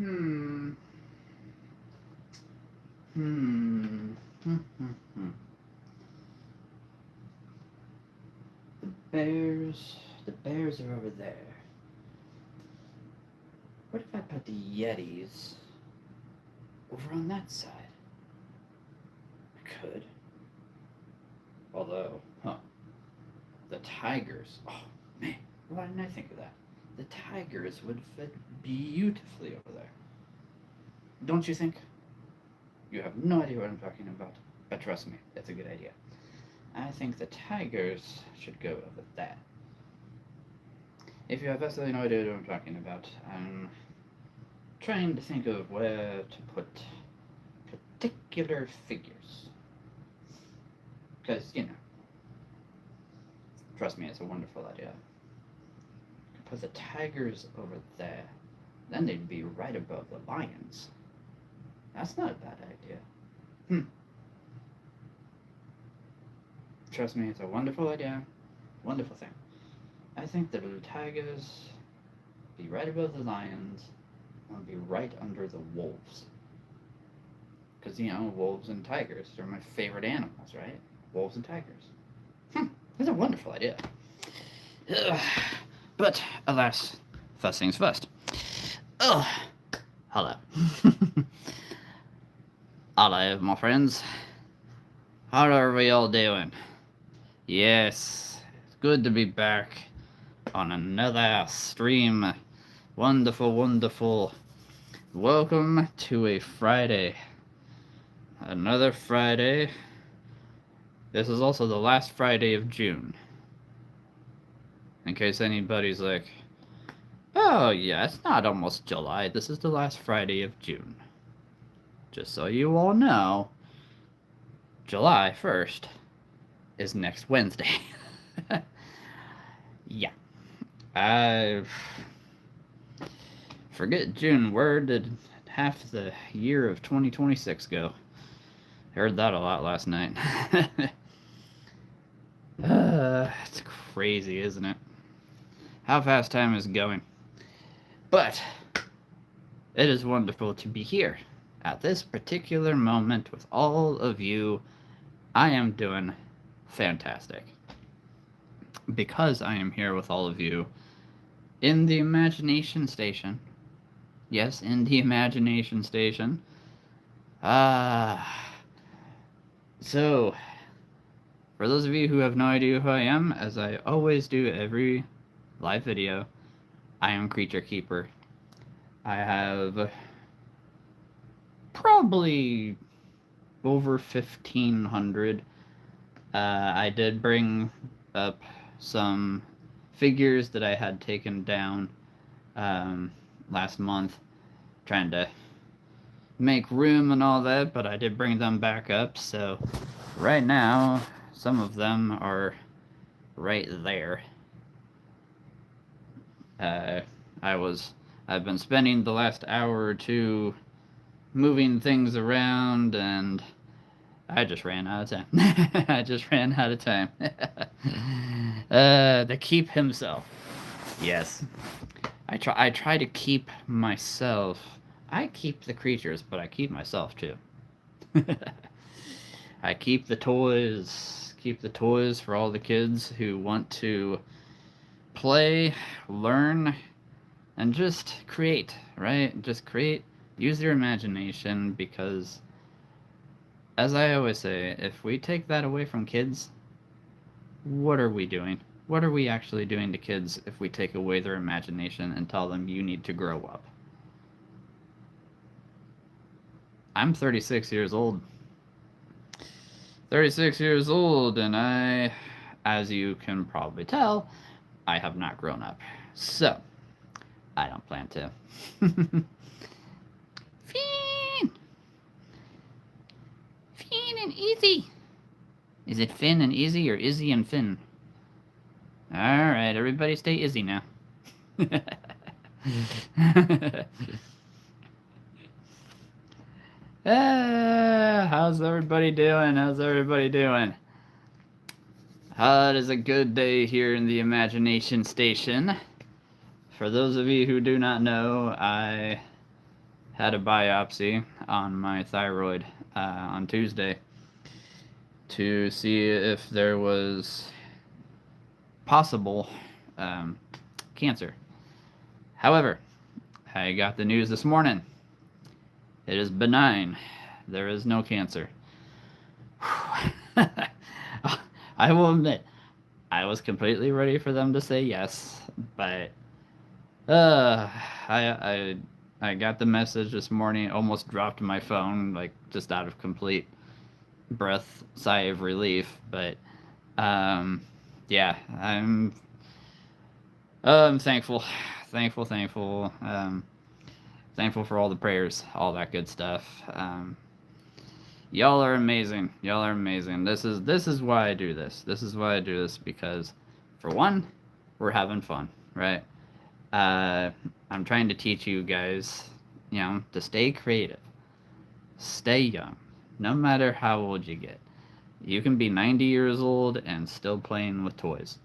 Hmm. Hmm. Hmm. Hmm. Hmm. The bears. The bears are over there. What if I put the Yetis over on that side? I could. Although, the tigers. Oh, man. Why didn't I think of that? The tigers would fit beautifully over there. Don't you think? You have no idea what I'm talking about. But trust me, that's a good idea. I think the tigers should go over there. If you have absolutely no idea what I'm talking about, I'm trying to think of where to put particular figures. Because, trust me, it's a wonderful idea. Put the tigers over there. Then they'd be right above the lions. That's not a bad idea. Hmm. Trust me, it's a wonderful idea. Wonderful thing. I think the blue tigers be right above the lions and be right under the wolves. Because, wolves and tigers are my favorite animals, right? Wolves and tigers. That's a wonderful idea. Ugh. But, alas, first things first. Ugh. Hello. Hello, my friends. How are we all doing? Yes, it's good to be back on another stream. Wonderful, wonderful. Welcome to a Friday. Another Friday. This is also the last Friday of June. In case anybody's like, oh yeah, it's not almost July. This is the last Friday of June. Just so you all know, July 1st is next Wednesday. Yeah. I forget June. Where did half the year of 2026 go? Heard that a lot last night. It's crazy, isn't it? How fast time is going. But it is wonderful to be here at this particular moment with all of you. I am doing fantastic. Because I am here with all of you in the Imagination Station. Yes, in the Imagination Station. So, for those of you who have no idea who I am, as I always do every live video, I am Creature Keeper. I have probably over 1,500. I did bring up some figures that I had taken down last month, trying to make room and all that, but I did bring them back up, so right now some of them are right there. I've been spending the last hour or two moving things around, and I just ran out of time. I just ran out of time. To keep himself. Yes. I try to keep myself. I keep the creatures, but I keep myself too. I keep the toys. Keep the toys for all the kids who want to play, learn, and just create, right? Just create. Use your imagination, because, as I always say, if we take that away from kids, what are we doing? What are we actually doing to kids if we take away their imagination and tell them you need to grow up? I'm 36 years old. 36 years old, and I, as you can probably tell, I have not grown up. So, I don't plan to. Finn! Finn and Izzy! Is it Finn and Izzy, or Izzy and Finn? Alright, everybody stay Izzy now. How's everybody doing? How's everybody doing? It is a good day here in the Imagination Station. For those of you who do not know, I had a biopsy on my thyroid on Tuesday to see if there was possible cancer. However, I got the news this morning. It is benign. There is no cancer. I will admit, I was completely ready for them to say yes, but uh, I I got the message this morning. Almost dropped my phone, like just out of complete breath, sigh of relief. But um, yeah, I'm thankful, thankful. Thankful for all the prayers, all that good stuff. Y'all are amazing. Y'all are amazing. This is why I do this. This is why I do this because, for one, we're having fun, right? Uh, I'm trying to teach you guys, to stay creative, stay young, no matter how old you get. You can be 90 years old and still playing with toys.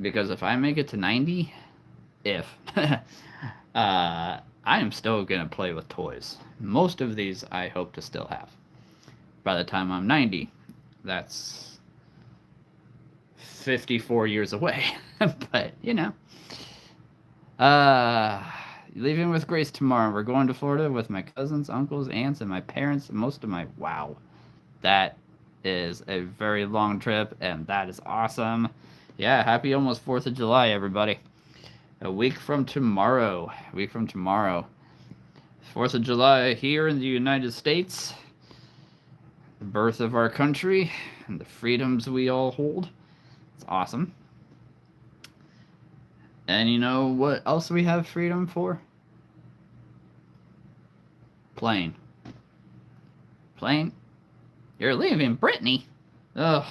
Because if I make it to 90, if I am still gonna play with toys. Most of these I hope to still have. By the time I'm 90, that's 54 years away. But, Uh, leaving with Grace tomorrow. We're going to Florida with my cousins, uncles, aunts, and my parents. Most of my. Wow. That is a very long trip, and that is awesome. Yeah, happy almost 4th of July, everybody. A week from tomorrow. 4th of July here in the United States. The birth of our country and the freedoms we all hold. It's awesome. And you know what else we have freedom for? Plane. You're leaving Brittany? Ugh.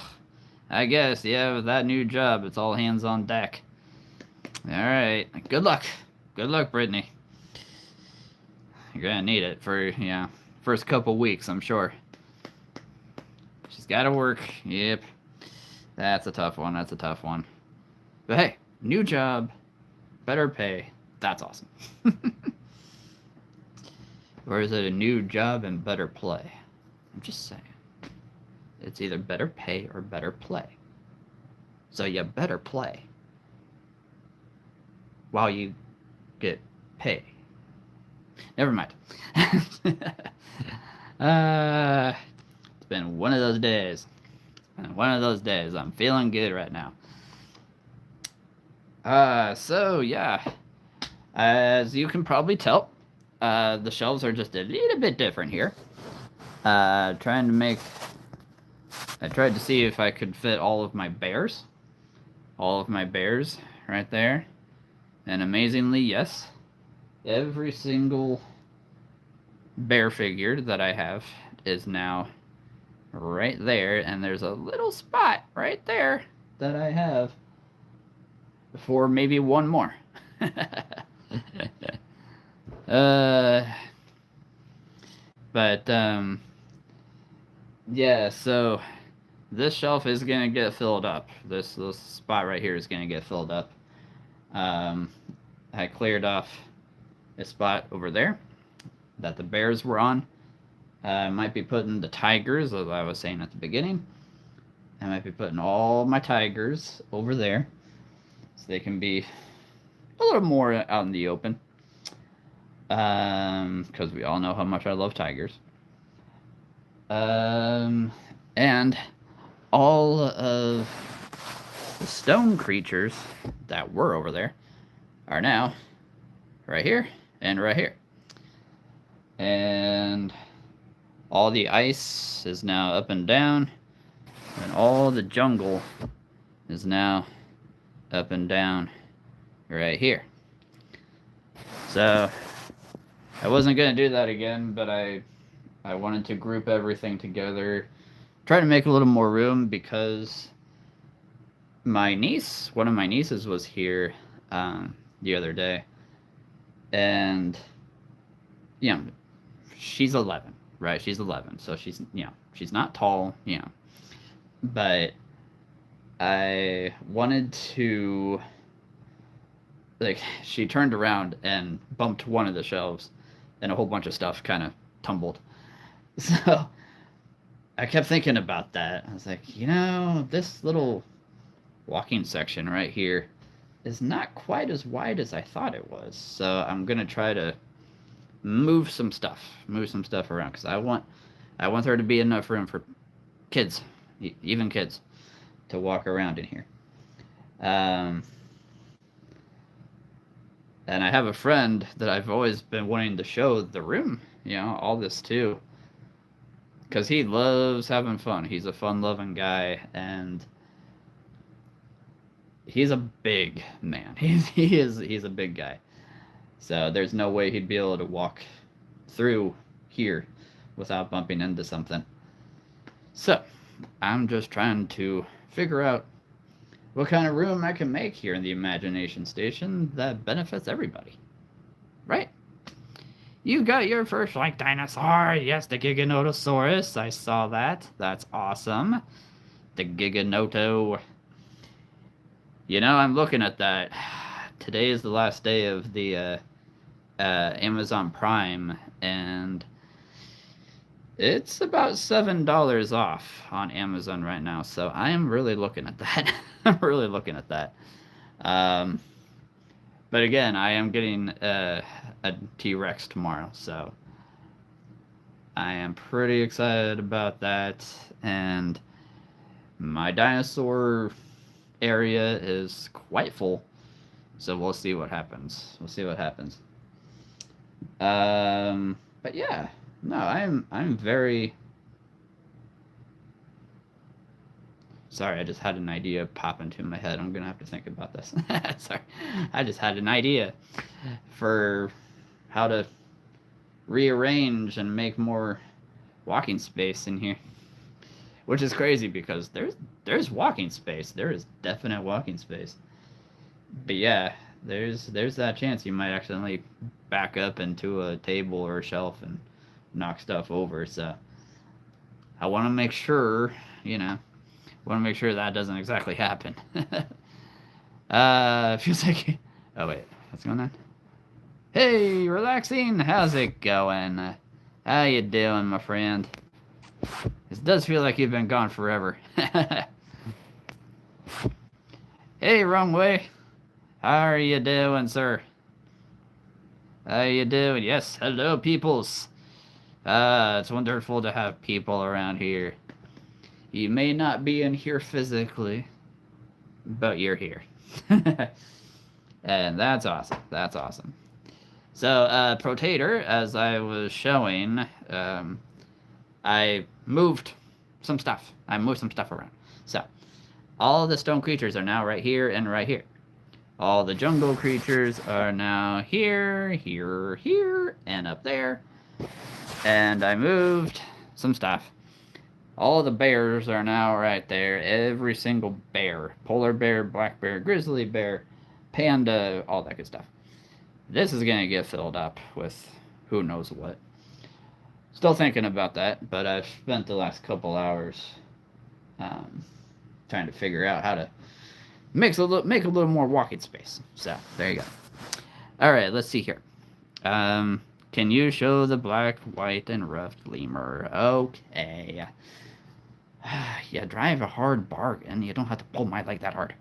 I guess, yeah, with that new job, it's all hands on deck. Alright. Good luck. Good luck, Brittany. You're gonna need it for, first couple weeks, I'm sure. She's gotta work. Yep. That's a tough one. But hey, new job, better pay. That's awesome. Or is it a new job and better play? I'm just saying. It's either better pay or better play. So you better play while you get pay. Never mind. It's been one of those days. I'm feeling good right now. So yeah. As you can probably tell, the shelves are just a little bit different here. I tried to see if I could fit all of my bears right there. And amazingly, yes, every single bear figure that I have is now right there, and there's a little spot right there that I have for maybe one more. But yeah, so this shelf is gonna get filled up. This spot right here is gonna get filled up. I cleared off a spot over there that the bears were on. I might be putting the tigers, as I was saying at the beginning. I might be putting all my tigers over there, so they can be a little more out in the open. Because we all know how much I love tigers. And all of the stone creatures that were over there are now right here and right here. And all the ice is now up and down, and all the jungle is now up and down right here. So I wasn't gonna do that again, but I wanted to group everything together, try to make a little more room, because one of my nieces was here the other day, and she's 11, right? She's 11, so she's not tall, but I wanted to, like, she turned around and bumped one of the shelves, and a whole bunch of stuff kind of tumbled. So I kept thinking about that. I was like, this little walking section right here is not quite as wide as I thought it was. So I'm gonna try to move some stuff around because I want there to be enough room for kids, even kids, to walk around in here. Um, and I have a friend that I've always been wanting to show the room, all this too, because he loves having fun. He's a fun-loving guy, and he's a big man. He's a big guy. So there's no way he'd be able to walk through here without bumping into something. So I'm just trying to figure out what kind of room I can make here in the Imagination Station that benefits everybody. Right? You got your first like dinosaur. Yes, the Giganotosaurus. I saw that. That's awesome. The Giganoto. I'm looking at that. Today is the last day of the Amazon Prime, and it's about $7 off on Amazon right now. So I am really looking at that. I'm really looking at that. But again, I am getting a T-Rex tomorrow, so I am pretty excited about that. And my dinosaur area is quite full, so we'll see what happens. But yeah, no, I'm very sorry. I just had an idea pop into my head. I'm gonna have to think about this. Sorry, I just had an idea for how to rearrange and make more walking space in here, which is crazy because there's walking space. There is definite walking space. But yeah, there's that chance you might accidentally back up into a table or a shelf and knock stuff over. So I want to make sure, that doesn't exactly happen. Feels like. Oh wait, what's going on? Hey, relaxing. How's it going? How you doing, my friend? It does feel like you've been gone forever. Hey, wrong way. How are you doing, sir? How you doing? Yes, hello, peoples. It's wonderful to have people around here. You may not be in here physically, but you're here. And that's awesome. That's awesome. So, Protator, as I was showing, I moved some stuff. Around. So, all the stone creatures are now right here and right here. All the jungle creatures are now here, here, here, and up there. And I moved some stuff. All the bears are now right there. Every single bear. Polar bear, black bear, grizzly bear, panda, all that good stuff. This is going to get filled up with who knows what. Still thinking about that, but I've spent the last couple hours trying to figure out how to make a little more walking space. So, there you go. Alright, let's see here. Can you show the black, white, and ruffed lemur? Okay. Yeah, drive a hard bargain. You don't have to pull my leg that hard.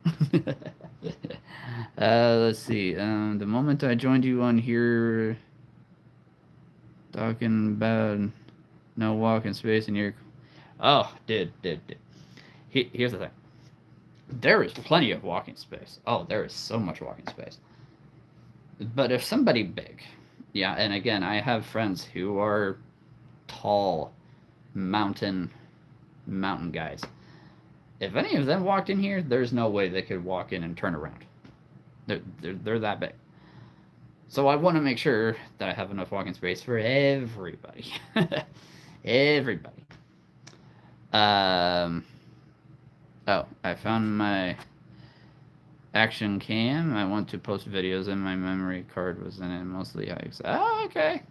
Let's see. The moment I joined you on here, talking about no walking space in your... Oh, did. Here's the thing. There is plenty of walking space. Oh, there is so much walking space. But if somebody big... Yeah, and again, I have friends who are tall mountain guys. If any of them walked in here, there's no way they could walk in and turn around. They're that big. So I want to make sure that I have enough walking space for everybody. Everybody. Oh, I found my action cam. I want to post videos and my memory card was in it, mostly hikes. Oh, okay.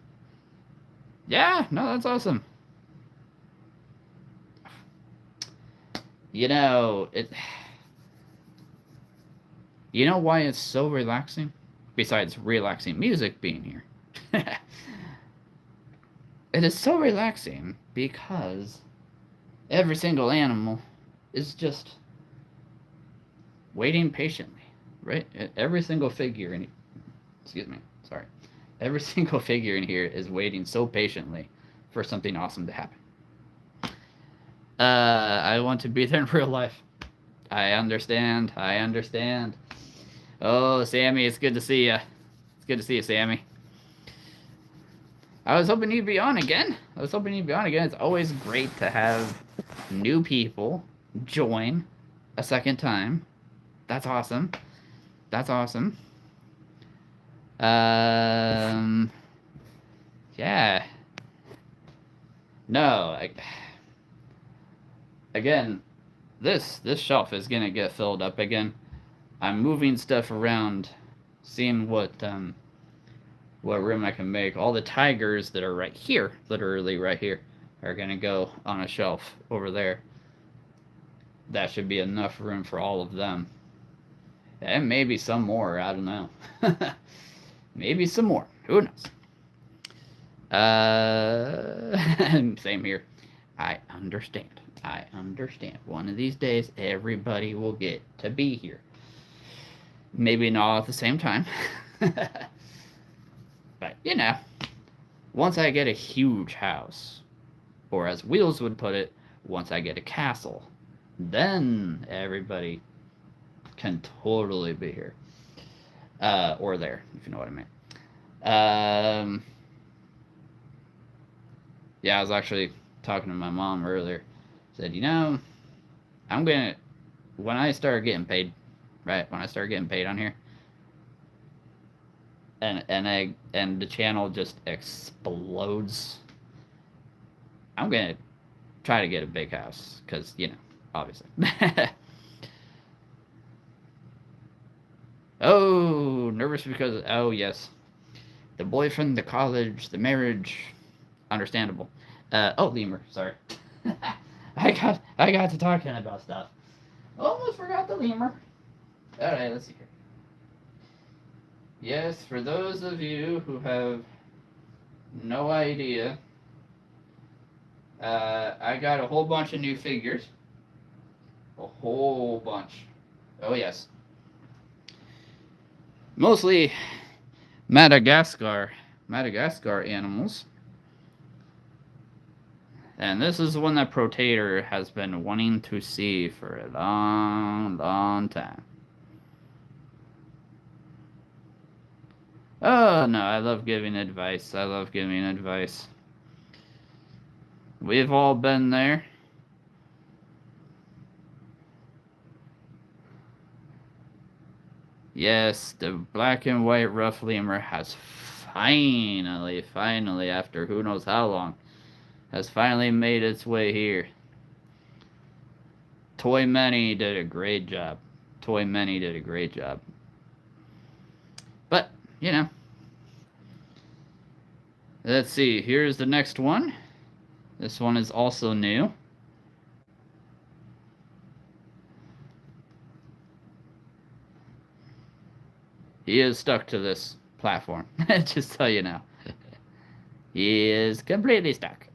Yeah, no, that's awesome. You know why it's so relaxing? Besides relaxing music being here. It is so relaxing because every single animal is just waiting patiently, right? Every single figure in, excuse me, sorry, every single figure in here is waiting so patiently for something awesome to happen. I want to be there in real life. I understand. I understand. Oh, Sammy, it's good to see you. It's good to see you, Sammy. I was hoping you'd be on again. It's always great to have new people join a second time. That's awesome. That's awesome. Yeah. No, again, this shelf is gonna get filled up again. I'm moving stuff around, seeing what room I can make. All the tigers that are right here, literally right here, are gonna go on a shelf over there. That should be enough room for all of them. And maybe some more, I don't know. Maybe some more. Who knows? Same here. I understand. I understand. One of these days, everybody will get to be here. Maybe not at the same time. But, you know, once I get a huge house, or as Wheels would put it, once I get a castle, then everybody can totally be here. Or there, if you know what I mean. Yeah, I was actually talking to my mom earlier. Said, I'm gonna, when I start getting paid, right? When I start getting paid on here, and the channel just explodes, I'm gonna try to get a big house because obviously. Oh, nervous because yes, the boyfriend, the college, the marriage, understandable. Lemur, sorry. I got to talking about stuff. Almost forgot the lemur. All right, let's see here. Yes, for those of you who have no idea, I got a whole bunch of new figures. A whole bunch. Oh, yes. Mostly Madagascar animals. And this is one that Protator has been wanting to see for a long, long time. Oh, no, I love giving advice. We've all been there. Yes, the black and white rough lemur has finally, after who knows how long, has finally made its way here. Toy Many did a great job. But, let's see. Here's the next one. This one is also new. He is stuck to this platform. Just so you know. He is completely stuck.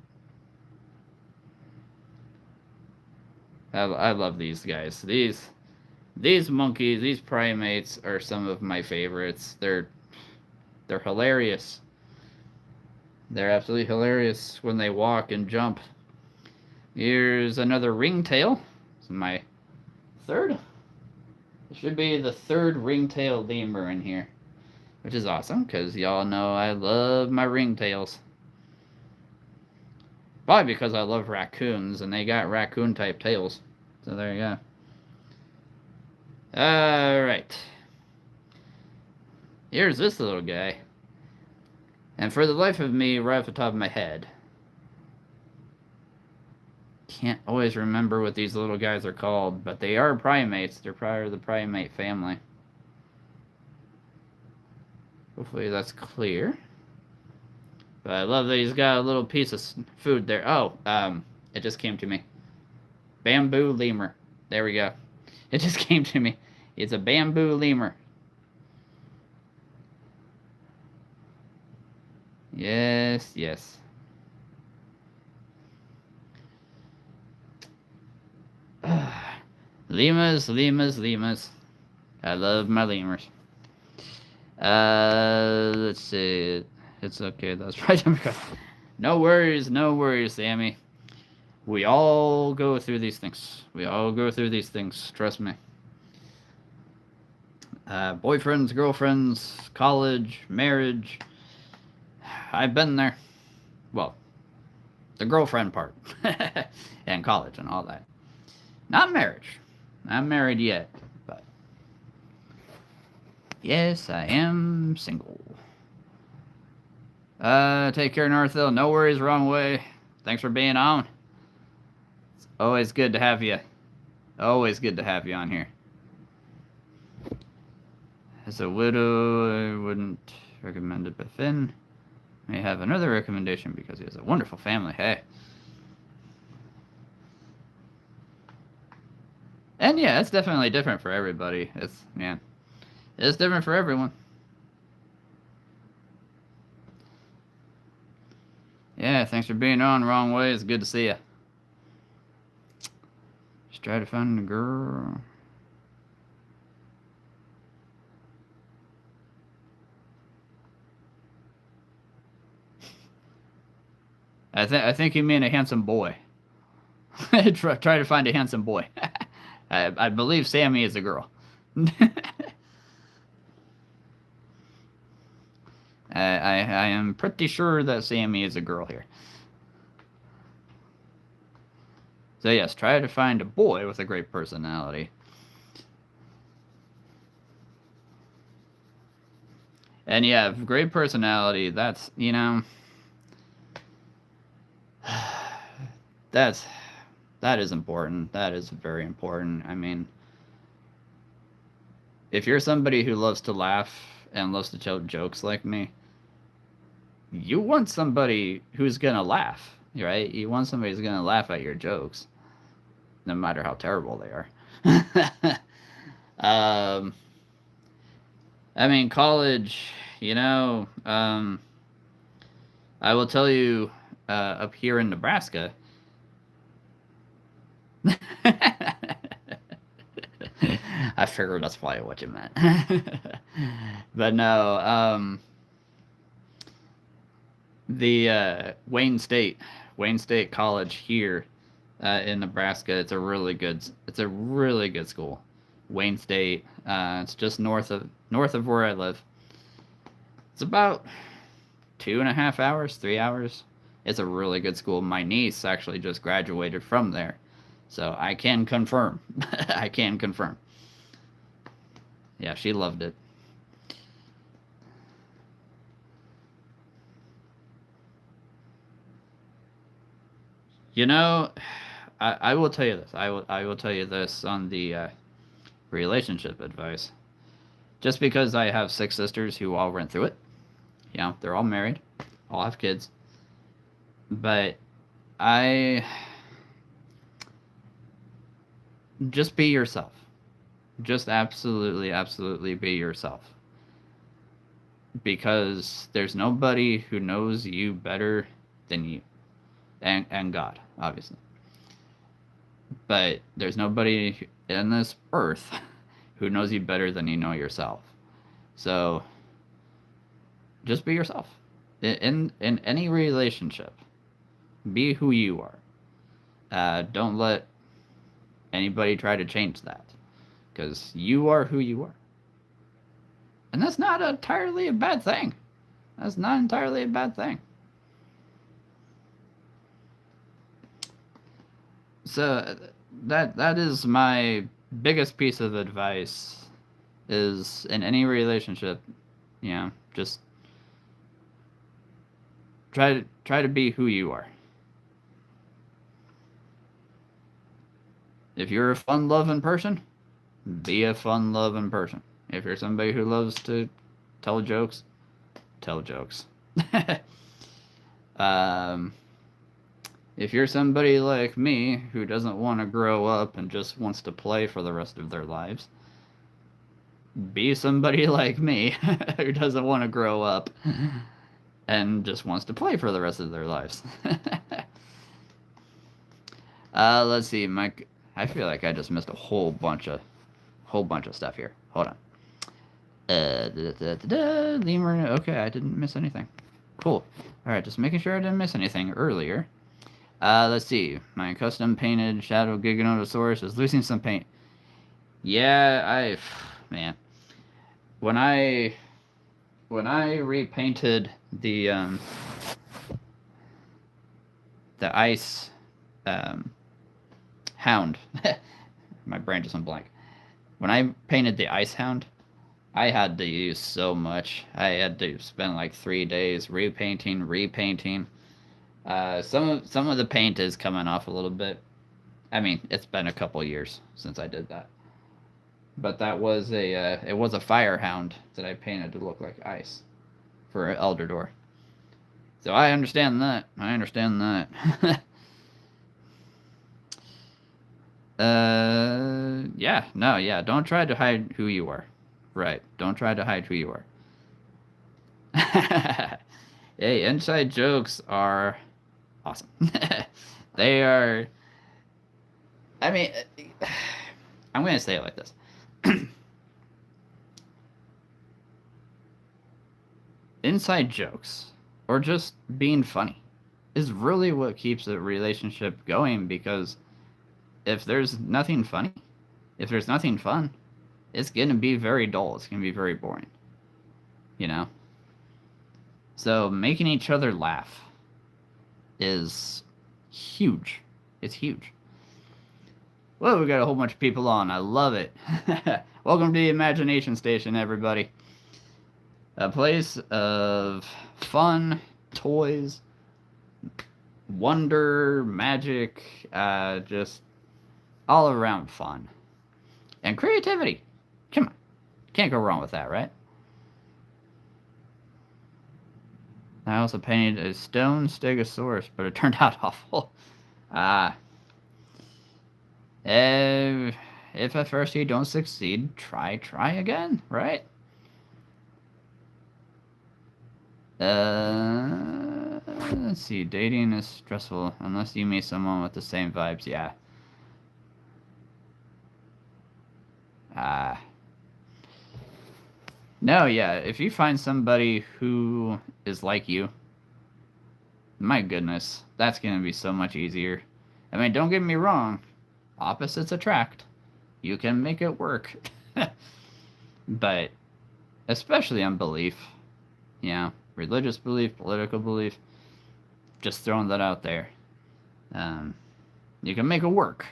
I love these guys. These monkeys, these primates are some of my favorites. They're hilarious. They're absolutely hilarious when they walk and jump. Here's another ringtail. It's my third. It should be the third ringtail lemur in here, which is awesome because y'all know I love my ringtails. Probably because I love raccoons and they got raccoon type tails. So there you go. Alright. Here's this little guy. And for the life of me, right off the top of my head, can't always remember what these little guys are called, but they are primates. They're part of the primate family. Hopefully that's clear. But I love that he's got a little piece of food there. Oh, it just came to me. Bamboo lemur. There we go. It just came to me. It's a bamboo lemur. Yes. Lemurs, lemurs, lemurs. I love my lemurs. Let's see. It's okay. That's right. No worries, Sammy. We all go through these things. We all go through these things. Trust me. Boyfriends, girlfriends, college, marriage. I've been there. Well, the girlfriend part. And college and all that. Not marriage. Not married yet. But yes, I am single. Take care, Northville. No worries, wrong way. Thanks for being on. It's always good to have you. Always good to have you on here. As a widow, I wouldn't recommend it, but Finn may have another recommendation because he has a wonderful family. Hey. And yeah, it's definitely different for everybody. It's different for everyone. Yeah, thanks for being on. Wrong way. It's good to see you. Just try to find a girl. I think you mean a handsome boy. Try to find a handsome boy. I believe Sammy is a girl. I am pretty sure that Sammy is a girl here. So yes, try to find a boy with a great personality. And yeah, great personality, that's, that is important. That is very important. I mean, if you're somebody who loves to laugh and loves to tell jokes like me, you want somebody who's gonna laugh, right? You want somebody who's gonna laugh at your jokes, no matter how terrible they are. I mean, college, I will tell you, up here in Nebraska, I figured that's probably what you meant. But no, the Wayne State College here in Nebraska, it's a really good school. Wayne State, it's just north of where I live. It's about 2.5 hours, 3 hours. It's a really good school. My niece actually just graduated from there. So I can confirm. I can confirm. Yeah, she loved it. I will tell you this. I will tell you this on the relationship advice. Just because I have 6 sisters who all went through it, they're all married, all have kids. But just be yourself. Just absolutely be yourself. Because there's nobody who knows you better than you. And God, obviously. But there's nobody in this earth who knows you better than you know yourself. So just be yourself. In any relationship, be who you are. Don't let anybody try to change that. Because you are who you are. And that's not entirely a bad thing. That's not entirely a bad thing. So that is my biggest piece of advice, is in any relationship, just try to be who you are. If you're a fun-loving person, be a fun-loving person. If you're somebody who loves to tell jokes, tell jokes. If you're somebody like me who doesn't want to grow up and just wants to play for the rest of their lives, be somebody like me who doesn't want to grow up and just wants to play for the rest of their lives. Let's see, Mike. I feel like I just missed a whole bunch of stuff here. Hold on. Lemur. Okay, I didn't miss anything. Cool. All right, just making sure I didn't miss anything earlier. Let's see. My custom painted Shadow Giganotosaurus is losing some paint. Yeah, man. When I repainted the ice hound, my brain just went blank. When I painted the ice hound, I had to use so much. I had to spend like 3 days repainting. Some of the paint is coming off a little bit. I mean, it's been a couple years since I did that. But that was it was a fire hound that I painted to look like ice for Eldrador. So I understand that. Yeah, no, yeah. Don't try to hide who you are. Right. Don't try to hide who you are. Hey, inside jokes are awesome. They are. I mean, I'm going to say it like this. Inside jokes, or just being funny, is really what keeps a relationship going, because if there's nothing funny, if there's nothing fun, it's going to be very dull. It's going to be very boring. You know? So making each other laugh is huge. It's huge. Whoa, we got a whole bunch of people on. I love it. Welcome to the Imagination Station, everybody. A place of fun, toys, wonder, magic, just all around fun. And creativity. Come on. Can't go wrong with that, right? I also painted a stone stegosaurus, but it turned out awful. If at first you don't succeed, try again, right? Let's see. Dating is stressful unless you meet someone with the same vibes. Yeah. No, yeah. If you find somebody who is like you, my goodness, that's gonna be so much easier. I mean, don't get me wrong. Opposites attract. You can make it work. But especially on belief. Yeah. Religious belief, political belief. Just throwing that out there. You can make it work.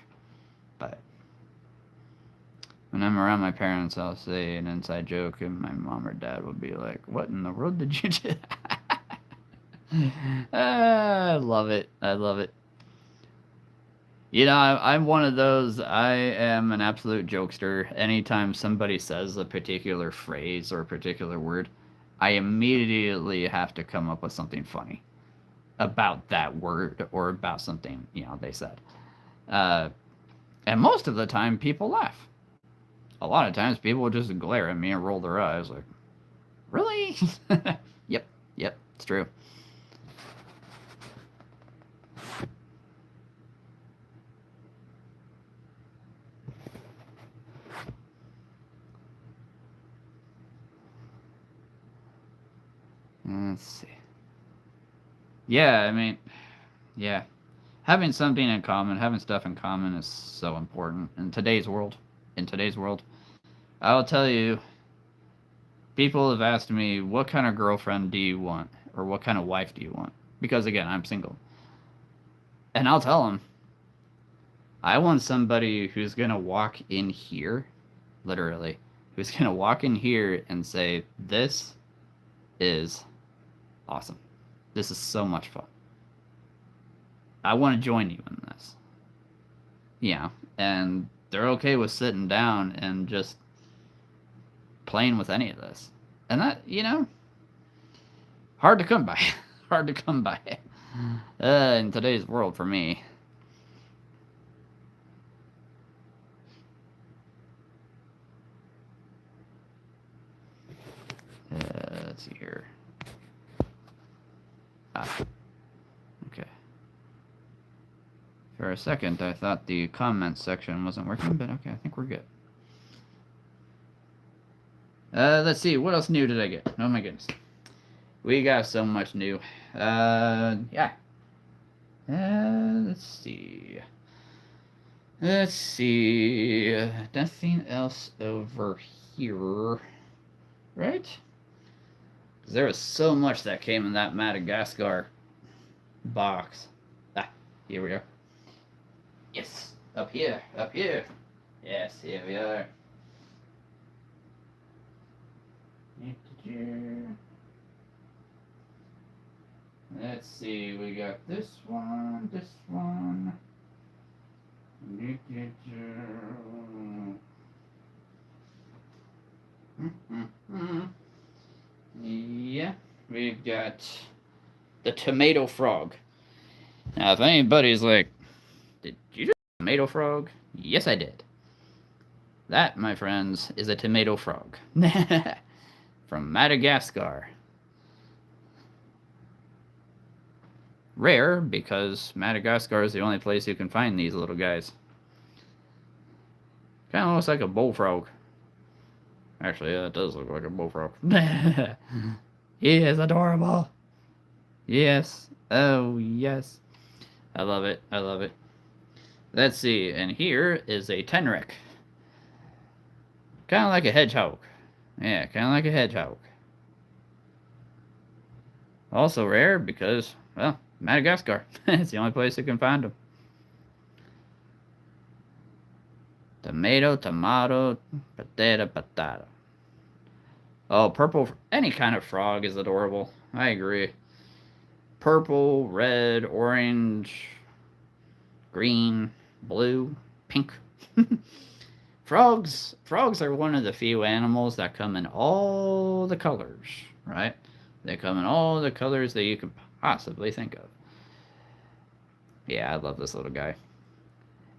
But when I'm around my parents, I'll say an inside joke, and my mom or dad will be like, "What in the world did you do?" I love it. You know, I'm one of those. I am an absolute jokester. Anytime somebody says a particular phrase or a particular word, I immediately have to come up with something funny about that word or about something, they said. And most of the time, people laugh. A lot of times, people will just glare at me and roll their eyes like, really? Yep, it's true. Let's see. Yeah, I mean, yeah. Having something in common, having stuff in common is so important in today's world. I'll tell you, people have asked me, what kind of girlfriend do you want? Or what kind of wife do you want? Because, again, I'm single. And I'll tell them, I want somebody who's going to walk in here, literally, who's going to walk in here and say, this is awesome. This is so much fun. I want to join you in this. Yeah, and they're okay with sitting down and just playing with any of this. And that, hard to come by. Hard to come by. In today's world for me. Let's see here. Okay. a second, I thought the comment section wasn't working, but okay, I think we're good. Let's see, what else new did I get? Oh my goodness. We got so much new. Yeah. Let's see. Let's see. Nothing else over here. Right? Because there was so much that came in that Madagascar box. Ah, here we are. Yes, up here, up here. Yes, here we are. Let's see, we got this one, this one. Yeah, we've got the tomato frog. Now, if anybody's like, did you just tomato frog? Yes, I did. That, my friends, is a tomato frog. From Madagascar. Rare, because Madagascar is the only place you can find these little guys. Kind of looks like a bullfrog. Actually, yeah, it does look like a bullfrog. He is adorable. Yes. Oh, yes. I love it. I love it. Let's see. And here is a tenrec. Kind of like a hedgehog. Yeah, kind of like a hedgehog. Also rare because, well, Madagascar. It's the only place you can find them. Tomato, tomato, potato. Oh, purple. Any kind of frog is adorable. I agree. Purple, red, orange, green, blue, pink. Frogs are one of the few animals that come in all the colors, right? They come in all the colors that you could possibly think of. Yeah, I love this little guy.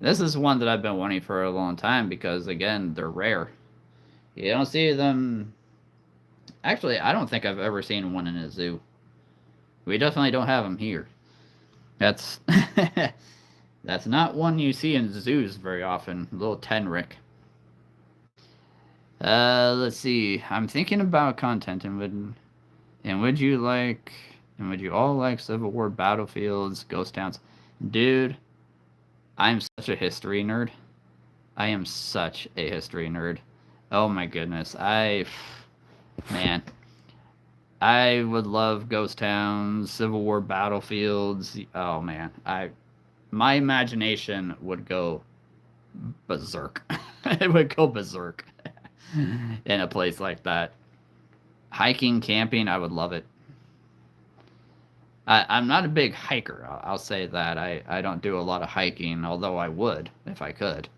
This is one that I've been wanting for a long time because, again, they're rare. You don't see them... Actually, I don't think I've ever seen one in a zoo. We definitely don't have them here. That's... That's not one you see in zoos very often. Little tenrec. Let's see. I'm thinking about content and would you all like Civil War battlefields, ghost towns? Dude, I'm such a history nerd. I am such a history nerd. Oh my goodness. Man. I would love ghost towns, Civil War battlefields. Oh man. My imagination would go berserk. It would go berserk in a place like that. Hiking, camping, I would love it. I'm not a big hiker. I'll say that. I don't do a lot of hiking, although I would if I could.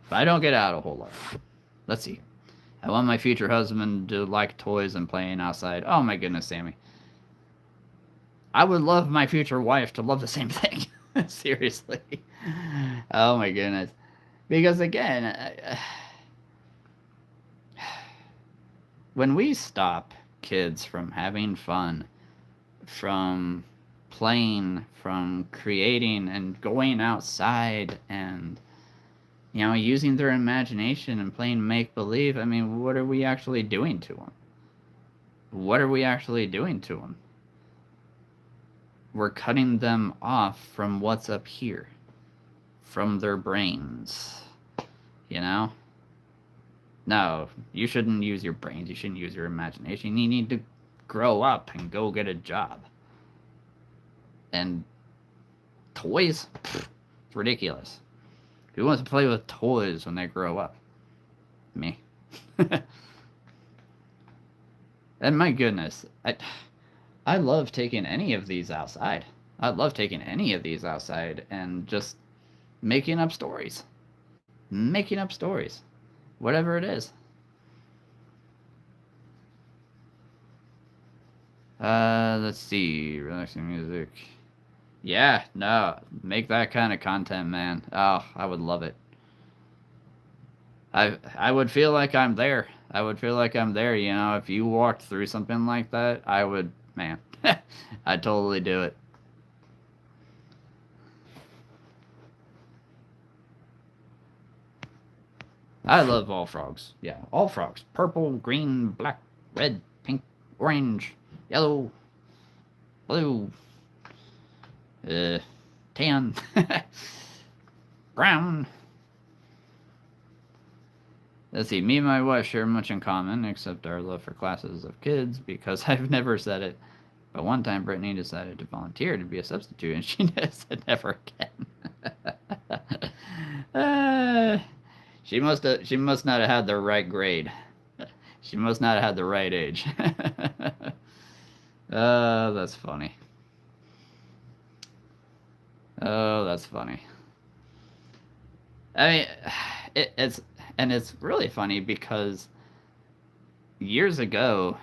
But I don't get out a whole lot. Let's see. I want my future husband to like toys and playing outside. Oh my goodness, Sammy. I would love my future wife to love the same thing. Seriously. Oh my goodness. Because again, when we stop kids from having fun, from playing, from creating and going outside and, you know, using their imagination and playing make-believe, I mean, what are we actually doing to them? What are we actually doing to them? We're cutting them off from what's up here, from their brains, you know? No, you shouldn't use your brains. You shouldn't use your imagination. You need to grow up and go get a job. And toys? Pfft, it's ridiculous. Who wants to play with toys when they grow up? Me. And my goodness, I love taking any of these outside. I love taking any of these outside and just making up stories. Making up stories. Whatever it is. Let's see. Relaxing music. Yeah, no. Make that kind of content, man. Oh, I would love it. I would feel like I'm there. I would feel like I'm there, you know. If you walked through something like that, I would, man. I'd totally do it. I love all frogs. Yeah, all frogs. Purple, green, black, red, pink, orange, yellow, blue, uh, tan, brown. Let's see, me and my wife share much in common, except our love for classes of kids, because I've never said it. But one time Brittany decided to volunteer to be a substitute, and she said never again. She must not have had the right grade. She must not have had the right age. Oh, that's funny. Oh, that's funny. I mean, it's really funny because years ago,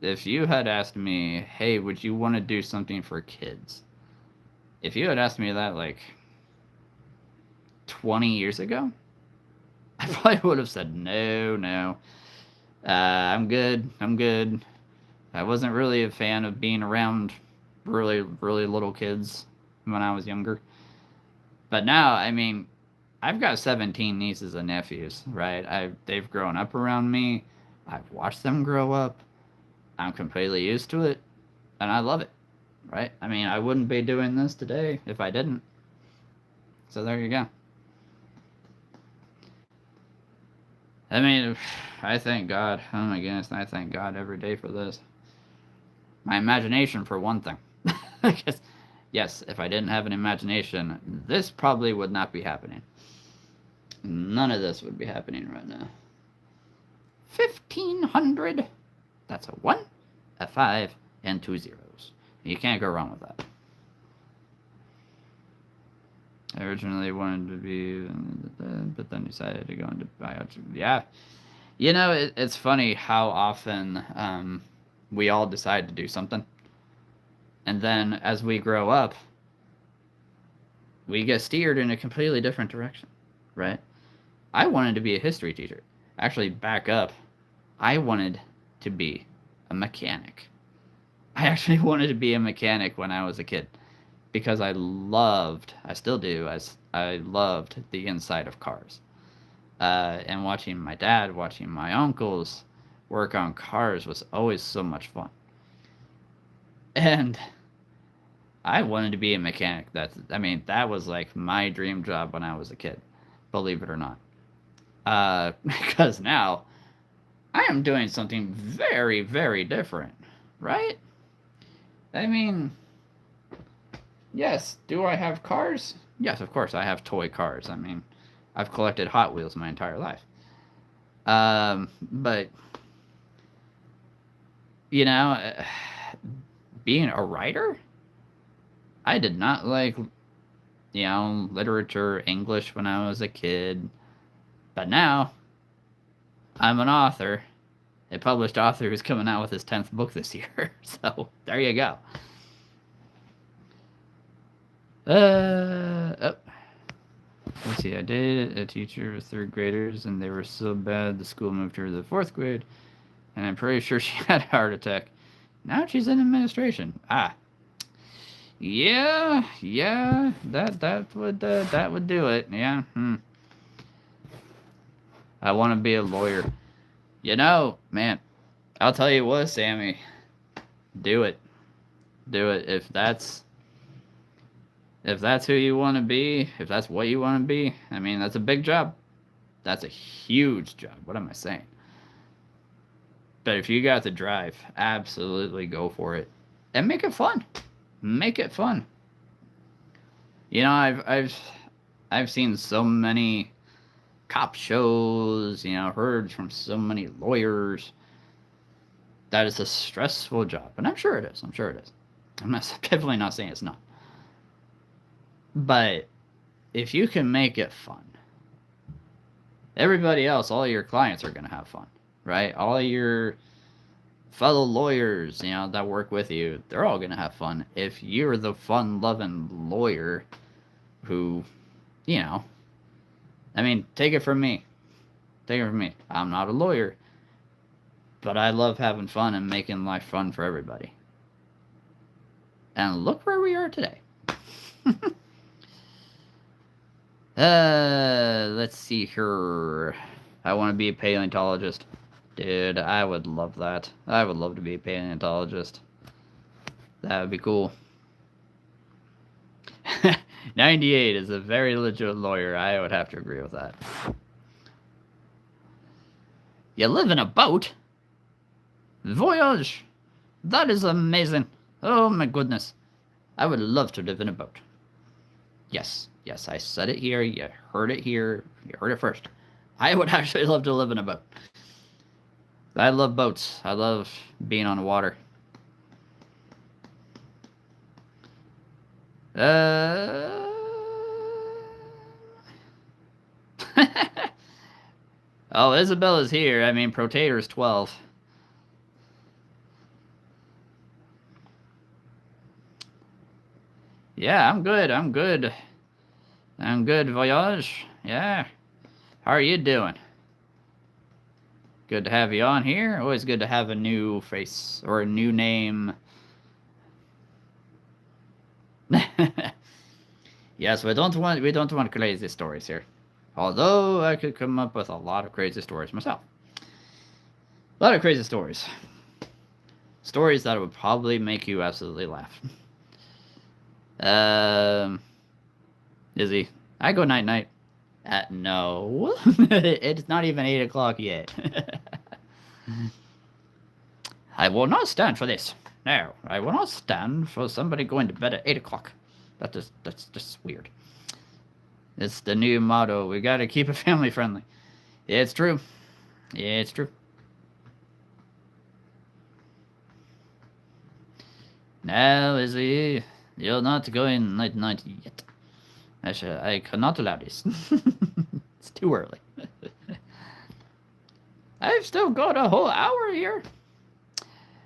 if you had asked me, "Hey, would you want to do something for kids?" If you had asked me that like 20 years ago, I probably would have said no, no. I'm good. I'm good. I wasn't really a fan of being around really, really little kids when I was younger. But now, I mean, I've got 17 nieces and nephews, right? They've grown up around me. I've watched them grow up. I'm completely used to it, and I love it, right? I mean, I wouldn't be doing this today if I didn't. So there you go. I mean, I thank God. Oh my goodness, I thank God every day for this. My imagination, for one thing. Because, yes, if I didn't have an imagination, this probably would not be happening. None of this would be happening right now. 1,500. That's a 1, a 5, and 2 zeros. You can't go wrong with that. I originally wanted to be, but then decided to go into biology. Yeah. You know, it's funny how often we all decide to do something. And then as we grow up, we get steered in a completely different direction, right? I wanted to be a history teacher. Actually, back up. I wanted to be a mechanic. I actually wanted to be a mechanic when I was a kid because I still do, I loved the inside of cars. And watching my dad, watching my uncles work on cars was always so much fun. And I wanted to be a mechanic. That was like my dream job when I was a kid, believe it or not. Because now I am doing something very, very different, right? I mean, yes, do I have cars? Yes, of course, I have toy cars. I mean, I've collected Hot Wheels my entire life. But, you know, being a writer, I did not like, literature, English when I was a kid. But now, I'm an author. A published author who's coming out with his 10th book this year. So, there you go. Oh. Let's see, I dated a teacher with 3rd graders, and they were so bad the school moved her to the 4th grade, and I'm pretty sure she had a heart attack. Now she's in administration. Yeah, that would do it. Yeah. I want to be a lawyer. Man, I'll tell you what, Sammy. Do it. Do it. If that's who you want to be, if that's what you want to be, I mean, that's a big job. That's a huge job. What am I saying? But if you got the drive, absolutely go for it. And make it fun. Make it fun. I've seen so many cop shows, heard from so many lawyers that it's a stressful job. And I'm sure it is. I'm definitely not saying it's not. But if you can make it fun, everybody else, all your clients are going to have fun, right? All your fellow lawyers, that work with you, they're all going to have fun. If you're the fun-loving lawyer who, take it from me. I'm not a lawyer, but I love having fun and making life fun for everybody. And look where we are today. Let's see here. I want to be a paleontologist. Dude, I would love that. I would love to be a paleontologist. That would be cool. 98 is a very legit lawyer. I would have to agree with that. You live in a boat? Voyage! That is amazing. Oh my goodness. I would love to live in a boat. Yes, yes, I said it here. You heard it here. You heard it first. I would actually love to live in a boat. I love boats. I love being on the water. Oh, Isabella's here. I mean, Protator's 12. Yeah, I'm good. I'm good. I'm good, Voyage. Yeah. How are you doing? Good to have you on here. Always good to have a new face or a new name. Yes, we don't want crazy stories here. Although I could come up with a lot of crazy stories myself. A lot of crazy stories. Stories that would probably make you absolutely laugh. Izzy, I go night night. No, it's not even 8 o'clock yet. I will not stand for this. No, I will not stand for somebody going to bed at 8 o'clock. That's just weird. It's the new motto. We gotta keep it family friendly. Yeah, it's true. Yeah, it's true. Now, Izzy, you're not going night night yet. I cannot allow this. It's too early. I've still got a whole hour here.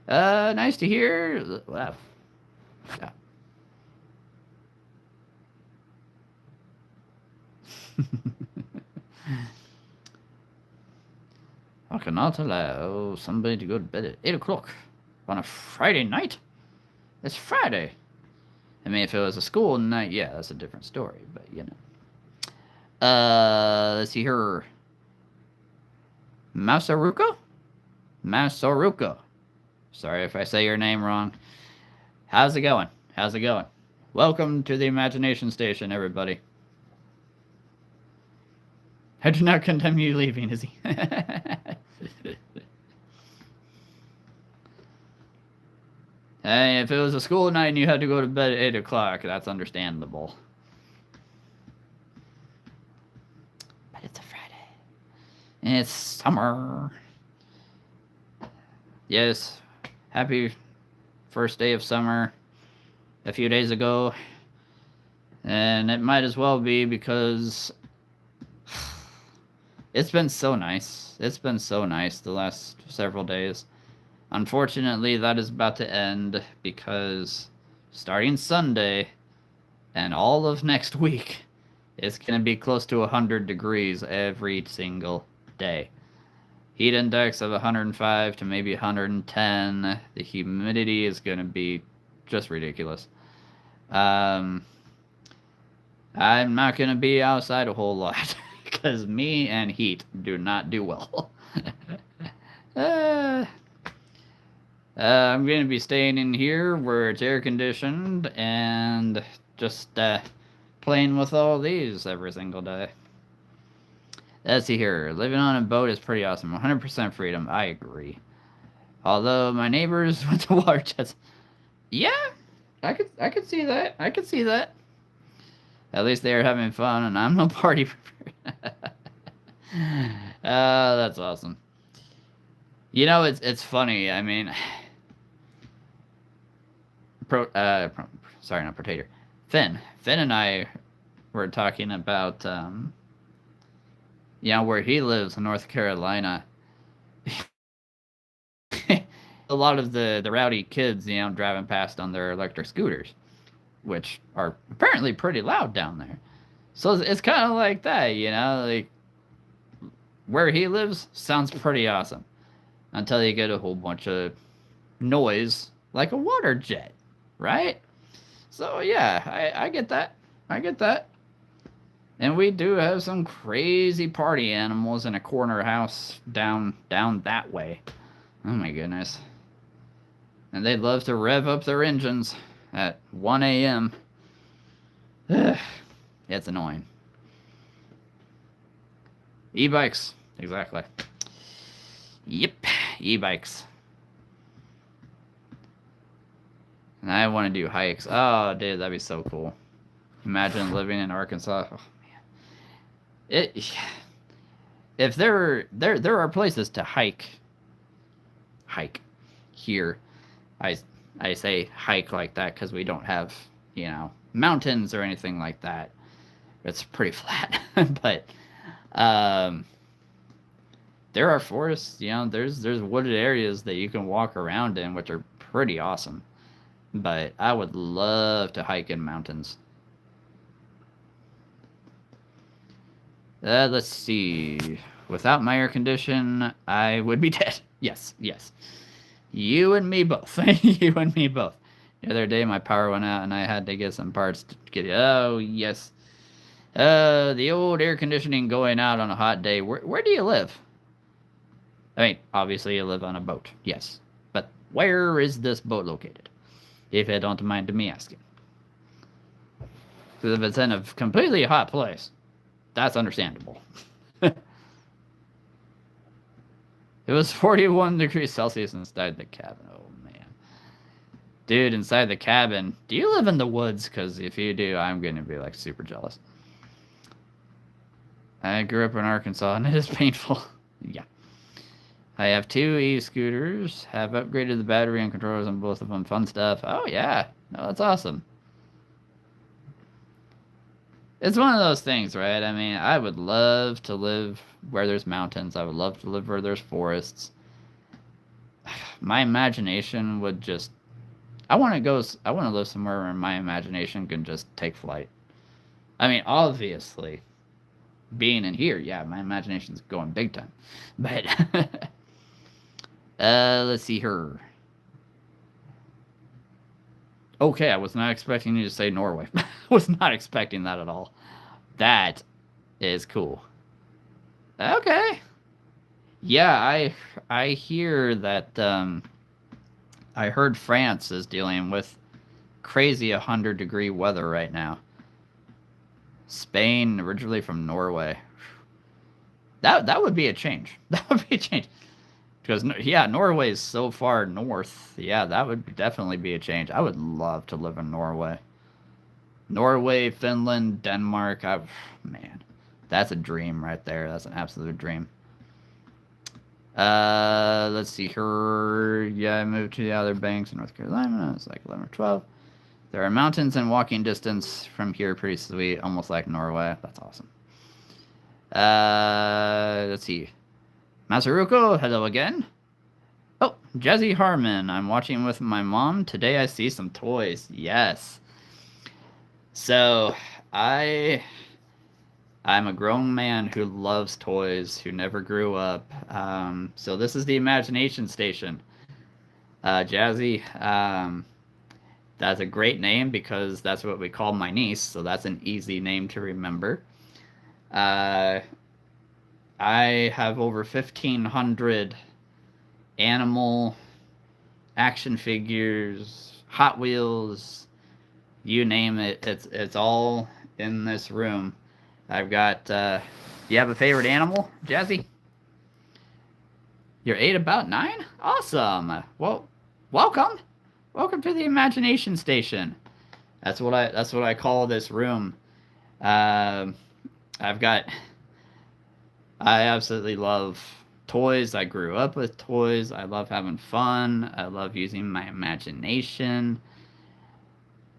Nice to hear. Wow. Yeah. I cannot allow somebody to go to bed at 8 o'clock on a Friday night. It's Friday. I mean, if it was a school night, yeah, that's a different story, but you know. Let's see here. Masaruko? Masaruko. Sorry if I say your name wrong. How's it going? How's it going? Welcome to the Imagination Station, everybody. I do not condemn you leaving, Izzy. Hey, if it was a school night and you had to go to bed at 8 o'clock, that's understandable. But it's a Friday. And it's summer. Yes. Happy first day of summer a few days ago. And it might as well be because it's been so nice. It's been so nice the last several days. Unfortunately, that is about to end because starting Sunday and all of next week, it's going to be close to 100 degrees every single day. Heat index of 105 to maybe 110. The humidity is going to be just ridiculous. I'm not going to be outside a whole lot because me and heat do not do well. I'm going to be staying in here where it's air conditioned and just playing with all these every single day. Let's see here. Living on a boat is pretty awesome. 100% freedom. I agree. Although my neighbors with the water jets, yeah, I could see that. I could see that. At least they are having fun, and I'm no party. That's awesome. You know, it's funny. I mean, sorry, not Potato. Finn and I were talking about, you know, where he lives in North Carolina. A lot of the rowdy kids, you know, driving past on their electric scooters, which are apparently pretty loud down there. So it's kind of like that, you know, like where he lives sounds pretty awesome until you get a whole bunch of noise like a water jet, right? So yeah, I get that. I get that. And we do have some crazy party animals in a corner house down that way. Oh my goodness. And they love to rev up their engines at 1 a.m. It's annoying. E-bikes. Exactly. Yep. E-bikes. And I want to do hikes. Oh, dude, that'd be so cool. Imagine living in Arkansas. Oh, man. If there are places to hike here. I say hike like that because we don't have, mountains or anything like that. It's pretty flat. But there are forests, there's wooded areas that you can walk around in, which are pretty awesome. But I would love to hike in mountains. Let's see. Without my air condition, I would be dead. Yes. You and me both. You and me both. The other day, my power went out, and I had to get some parts to get it. Oh, yes. The old air conditioning going out on a hot day. Where do you live? I mean, obviously you live on a boat. Yes. But where is this boat located? If you don't mind me asking. Because if it's in a completely hot place, that's understandable. It was 41 degrees Celsius inside the cabin. Oh, man. Dude, inside the cabin. Do you live in the woods? Because if you do, I'm going to be, like, super jealous. I grew up in Arkansas, and it is painful. Yeah. I have 2 e-scooters. Have upgraded the battery and controllers on both of them. Fun stuff. Oh, yeah. No, that's awesome. It's one of those things, right? I mean, I would love to live where there's mountains. I would love to live where there's forests. My imagination would just... I want to live somewhere where my imagination can just take flight. I mean, obviously, being in here, yeah, my imagination's going big time. But, let's see here. Okay, I was not expecting you to say Norway. I was not expecting that at all. That is cool. Okay. Yeah, I hear that I heard France is dealing with crazy 100-degree weather right now. Spain, originally from Norway. That would be a change. That would be a change. Because, yeah, Norway is so far north. Yeah, that would definitely be a change. I would love to live in Norway. Norway, Finland, Denmark. Man, that's a dream right there. That's an absolute dream. Let's see here. Yeah, I moved to the Outer Banks in North Carolina. It's like 11 or 12. There are mountains in walking distance from here. Pretty sweet. Almost like Norway. That's awesome. Let's see. Masaruko, hello again. Oh, Jazzy Harmon. I'm watching with my mom. Today I see some toys. Yes. So, I'm a grown man who loves toys, who never grew up. So this is the Imagination Station. Jazzy, that's a great name because that's what we call my niece, so that's an easy name to remember. I have over 1,500 animal action figures, Hot Wheels, you name it. It's all in this room. I've got, you have a favorite animal, Jazzy? You're 8, about 9? Awesome. Well, welcome. Welcome to the Imagination Station. That's what I call this room. I absolutely love toys. I grew up with toys. I love having fun. I love using my imagination.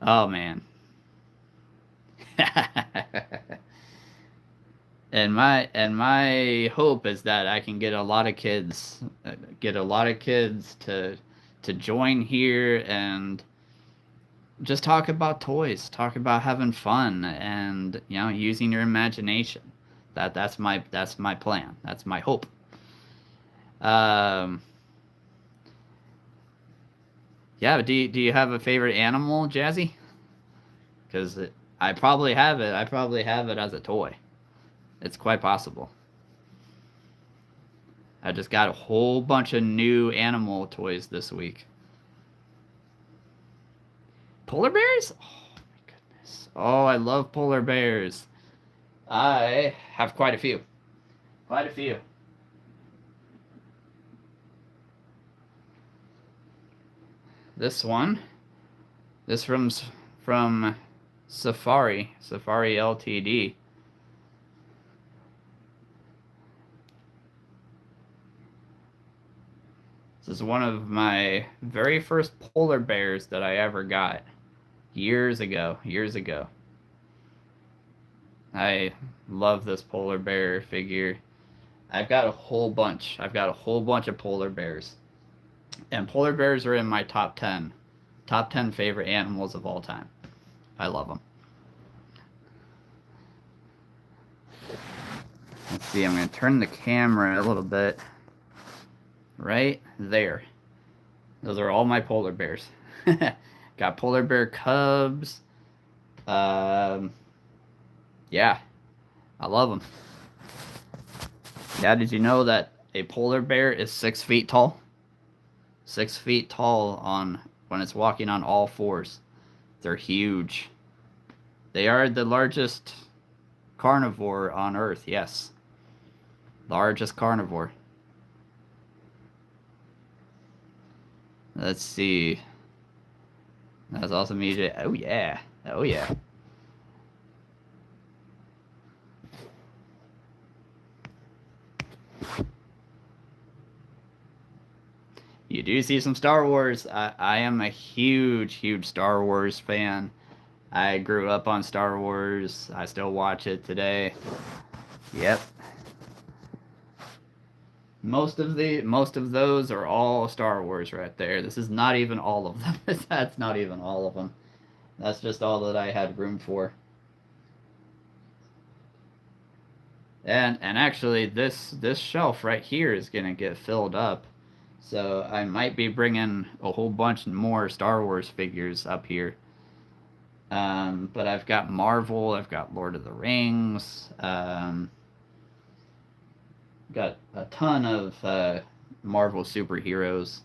Oh, man. And my hope is that I can get a lot of kids to join here and just talk about toys, talk about having fun, and using your imagination. That's my plan. That's my hope. Yeah. Do you have a favorite animal, Jazzy? Because I probably have it. I probably have it as a toy. It's quite possible. I just got a whole bunch of new animal toys this week. Polar bears? Oh my goodness. Oh, I love polar bears. I have quite a few. Quite a few. This one. This from Safari Ltd. This is one of my very first polar bears that I ever got years ago. I love this polar bear figure. I've got a whole bunch. I've got a whole bunch of polar bears. And polar bears are in my top 10 favorite animals of all time. I love them. Let's see, I'm going to turn the camera a little bit. Right there. Those are all my polar bears. Got polar bear cubs. Yeah, I love them. Yeah, did you know that a polar bear is 6 feet tall? 6 feet tall when it's walking on all fours. They're huge. They are the largest carnivore on Earth, yes. Largest carnivore. Let's see. That's awesome music. Oh yeah. Oh yeah. You do see some Star Wars. I am a huge Star Wars fan. I grew up on Star Wars. I still watch it today. Yep. Most of those are all Star Wars right there. This is not even all of them. That's not even all of them. That's just all that I had room for. And actually this shelf right here is going to get filled up. So I might be bringing a whole bunch more Star Wars figures up here. But I've got Marvel, I've got Lord of the Rings, got a ton of Marvel superheroes.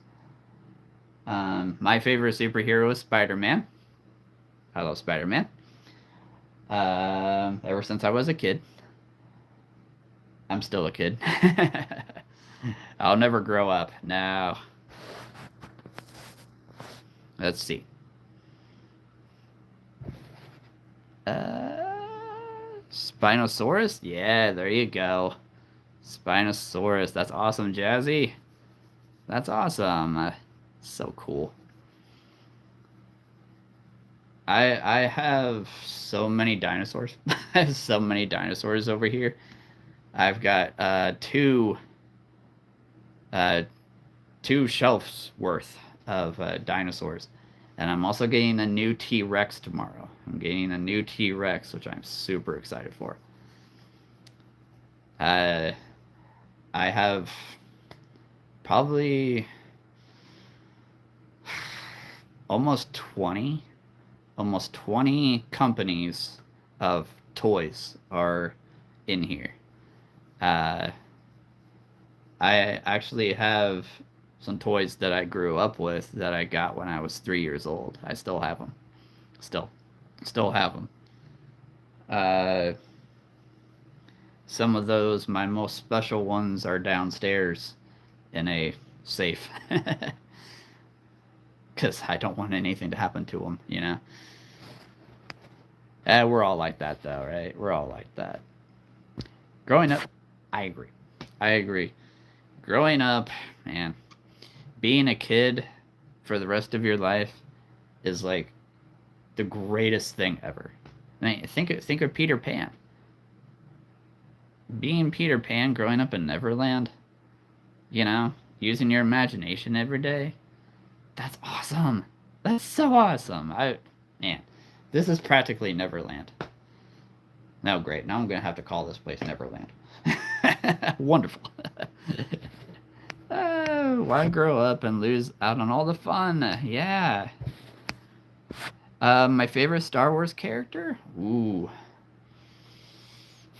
My favorite superhero is Spider-Man. I love Spider-Man. Ever since I was a kid. I'm still a kid. I'll never grow up. No. Let's see. Spinosaurus? Yeah, there you go. Spinosaurus. That's awesome, Jazzy. That's awesome. So cool. I have so many dinosaurs. I have so many dinosaurs over here. I've got two shelves worth of dinosaurs. And I'm also getting a new T-Rex tomorrow. I'm getting a new T-Rex, which I'm super excited for. I have probably almost 20 companies of toys are in here. I actually have some toys that I grew up with that I got when I was 3 years old. I still have them. Still have them. Some of those, my most special ones, are downstairs in a safe. Because I don't want anything to happen to them, you know? We're all like that, though, right? We're all like that. Growing up, I agree. Growing up, man, being a kid for the rest of your life is like the greatest thing ever. I mean, think of Peter Pan. Being Peter Pan growing up in Neverland, you know, using your imagination every day. That's awesome. That's so awesome. Man, this is practically Neverland. No, great. Now I'm going to have to call this place Neverland. Wonderful. Why grow up and lose out on all the fun? Yeah. My favorite Star Wars character? Ooh.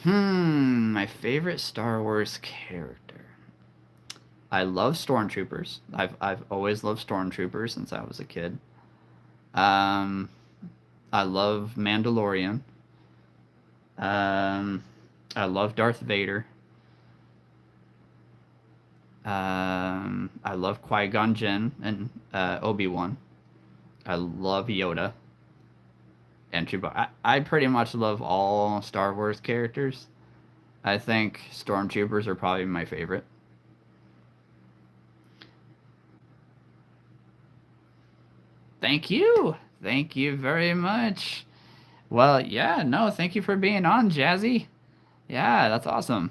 My favorite Star Wars character. I love stormtroopers. I've always loved stormtroopers since I was a kid. Um, I love Mandalorian. Um, I love Darth Vader. I love Qui Gon Jinn and Obi Wan. I love Yoda and Chewbacca. I pretty much love all Star Wars characters. I think stormtroopers are probably my favorite. Thank you. Thank you very much. Well, yeah, no, thank you for being on, Jazzy. Yeah, that's awesome.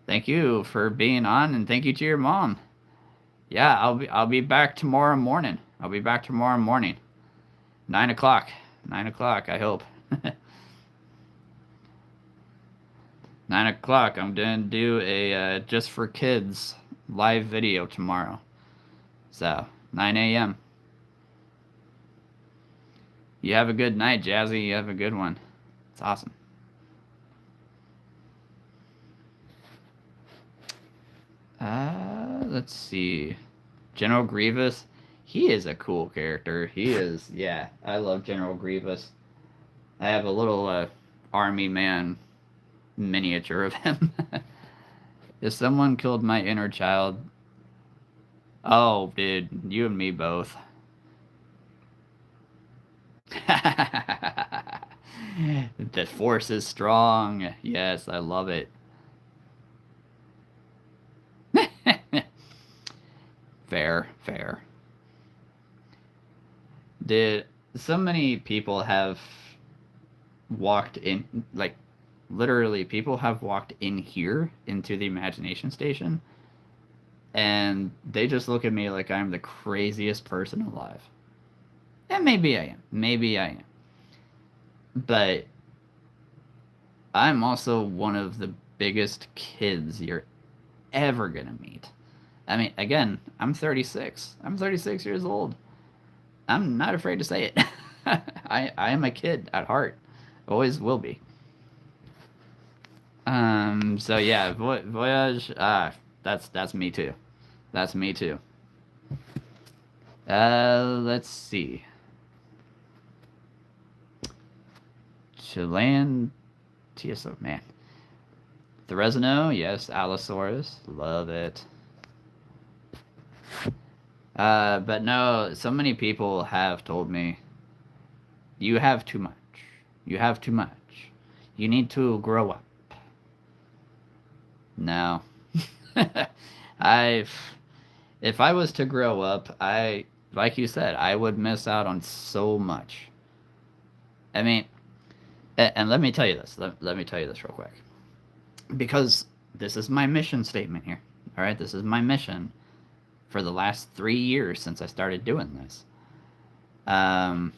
Thank you for being on, and thank you to your mom. Yeah, I'll be back tomorrow morning. I'll be back tomorrow morning, 9 o'clock. 9 o'clock. I hope. 9 o'clock. I'm gonna do a just for kids live video tomorrow. So 9 a.m. You have a good night, Jazzy. You have a good one. It's awesome. Let's see. General Grievous. He is a cool character. He is, yeah. I love General Grievous. I have a little army man miniature of him. If someone killed my inner child, oh, dude, you and me both. The force is strong. Yes, I love it. Fair, fair. Did so many people have walked in, like, literally, people have walked in here into the imagination station, and they just look at me like I'm the craziest person alive. And maybe I am. Maybe I am. But I'm also one of the biggest kids you're ever gonna meet. I mean, again, I'm 36. I'm 36 years old. I'm not afraid to say it. I am a kid at heart. Always will be. So yeah, Voyage. That's me too. That's me too. Let's see. Chilean TSO, man. Theresno, yes. Allosaurus, love it. But no, so many people have told me, you have too much. You have too much. You need to grow up. No. I've if I was to grow up, like you said, I would miss out on so much. I mean, and let me tell you this. Let me tell you this real quick. Because this is my mission statement here. All right, this is my mission for the last 3 years since I started doing this. Um,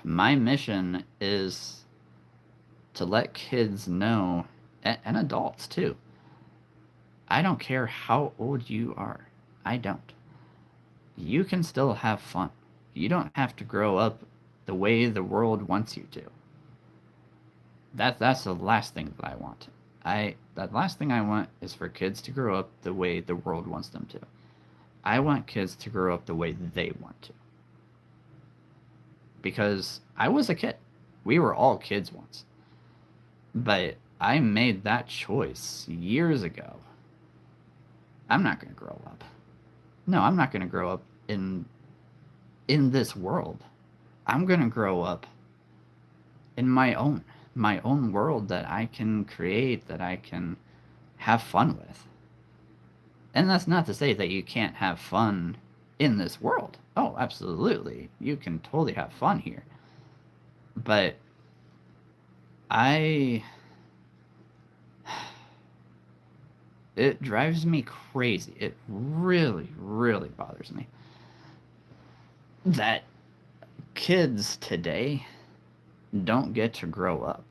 my mission is to let kids know, and adults too. I don't care how old you are. I don't. You can still have fun. You don't have to grow up the way the world wants you to. That's the last thing that I want. That last thing I want is for kids to grow up the way the world wants them to. I want kids to grow up the way they want to. Because I was a kid. We were all kids once. But I made that choice years ago. I'm not going to grow up. No, I'm not going to grow up in this world. I'm going to grow up in my own world that I can create, that I can have fun with. And that's not to say that you can't have fun in this world. Oh, absolutely. You can totally have fun here. But I it drives me crazy. It really, really bothers me that kids today don't get to grow up.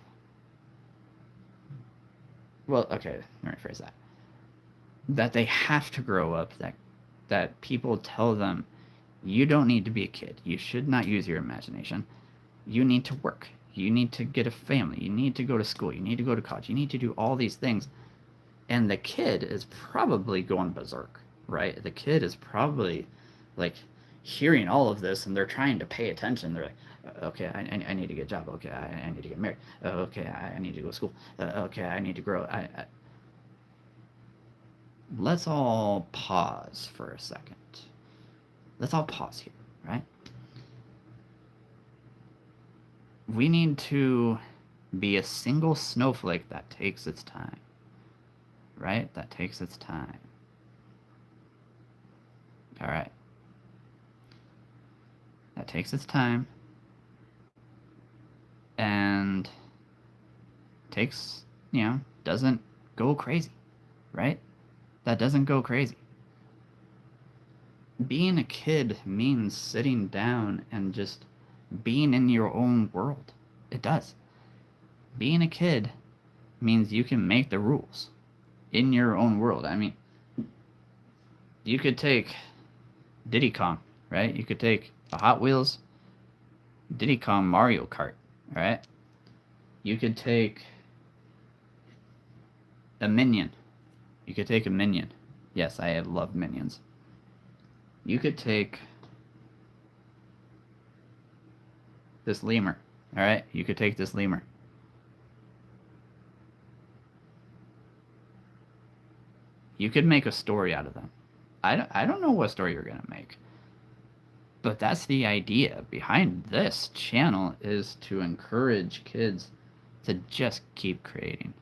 Well, okay, let me rephrase that. That they have to grow up, that people tell them You don't need to be a kid. You should not use your imagination. You need to work. You need to get a family. You need to go to school. You need to go to college. You need to do all these things. And the kid is probably going berserk, right? The kid is probably like hearing all of this and they're trying to pay attention. They're like, okay, I need to get a job. Okay, I need to get married. Okay, I need to go to school. Okay, I need to grow. Let's all pause for a second. Let's all pause here, right? We need to be a single snowflake that takes its time, right? That takes its time. All right. That takes its time and takes, doesn't go crazy, right? That doesn't go crazy. Being a kid means sitting down and just being in your own world. It does. Being a kid means you can make the rules in your own world. I mean, you could take Diddy Kong, right? You could take a Hot Wheels Diddy Kong Mario Kart, right? You could take a Minion. You could take a Minion. Yes, I love Minions. You could take this lemur, all right? You could take this lemur. You could make a story out of them. I don't know what story you're gonna make, but that's the idea behind this channel, is to encourage kids to just keep creating.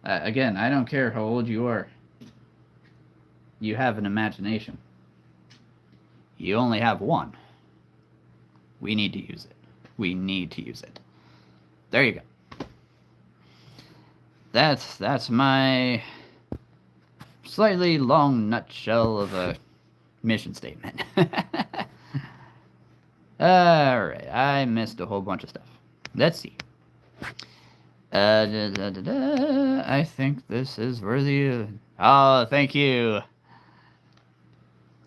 Again, I don't care how old you are. You have an imagination. You only have one. We need to use it. We need to use it. There you go. That's my slightly long nutshell of a mission statement. Alright, I missed a whole bunch of stuff. Let's see. I think this is worthy. Oh, thank you.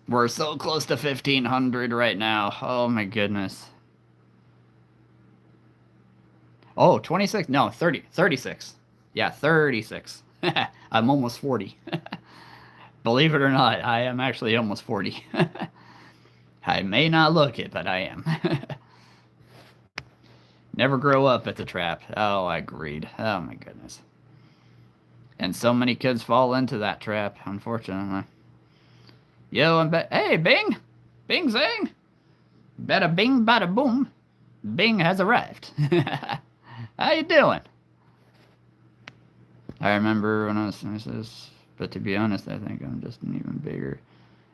We're so close to 1,500 right now. Oh my goodness. Oh, 26. No, 30. 36. Yeah, 36. I'm almost 40. Believe it or not, I am actually almost 40. I may not look it, but I am. Never grow up at the trap. Oh, I agreed. Oh my goodness. And so many kids fall into that trap, unfortunately. Yo, I'm back. Hey, Bing! Bing Zang! Bada bing, bada boom. Bing has arrived. How you doing? I remember when I was this, but to be honest, I think I'm just an even bigger.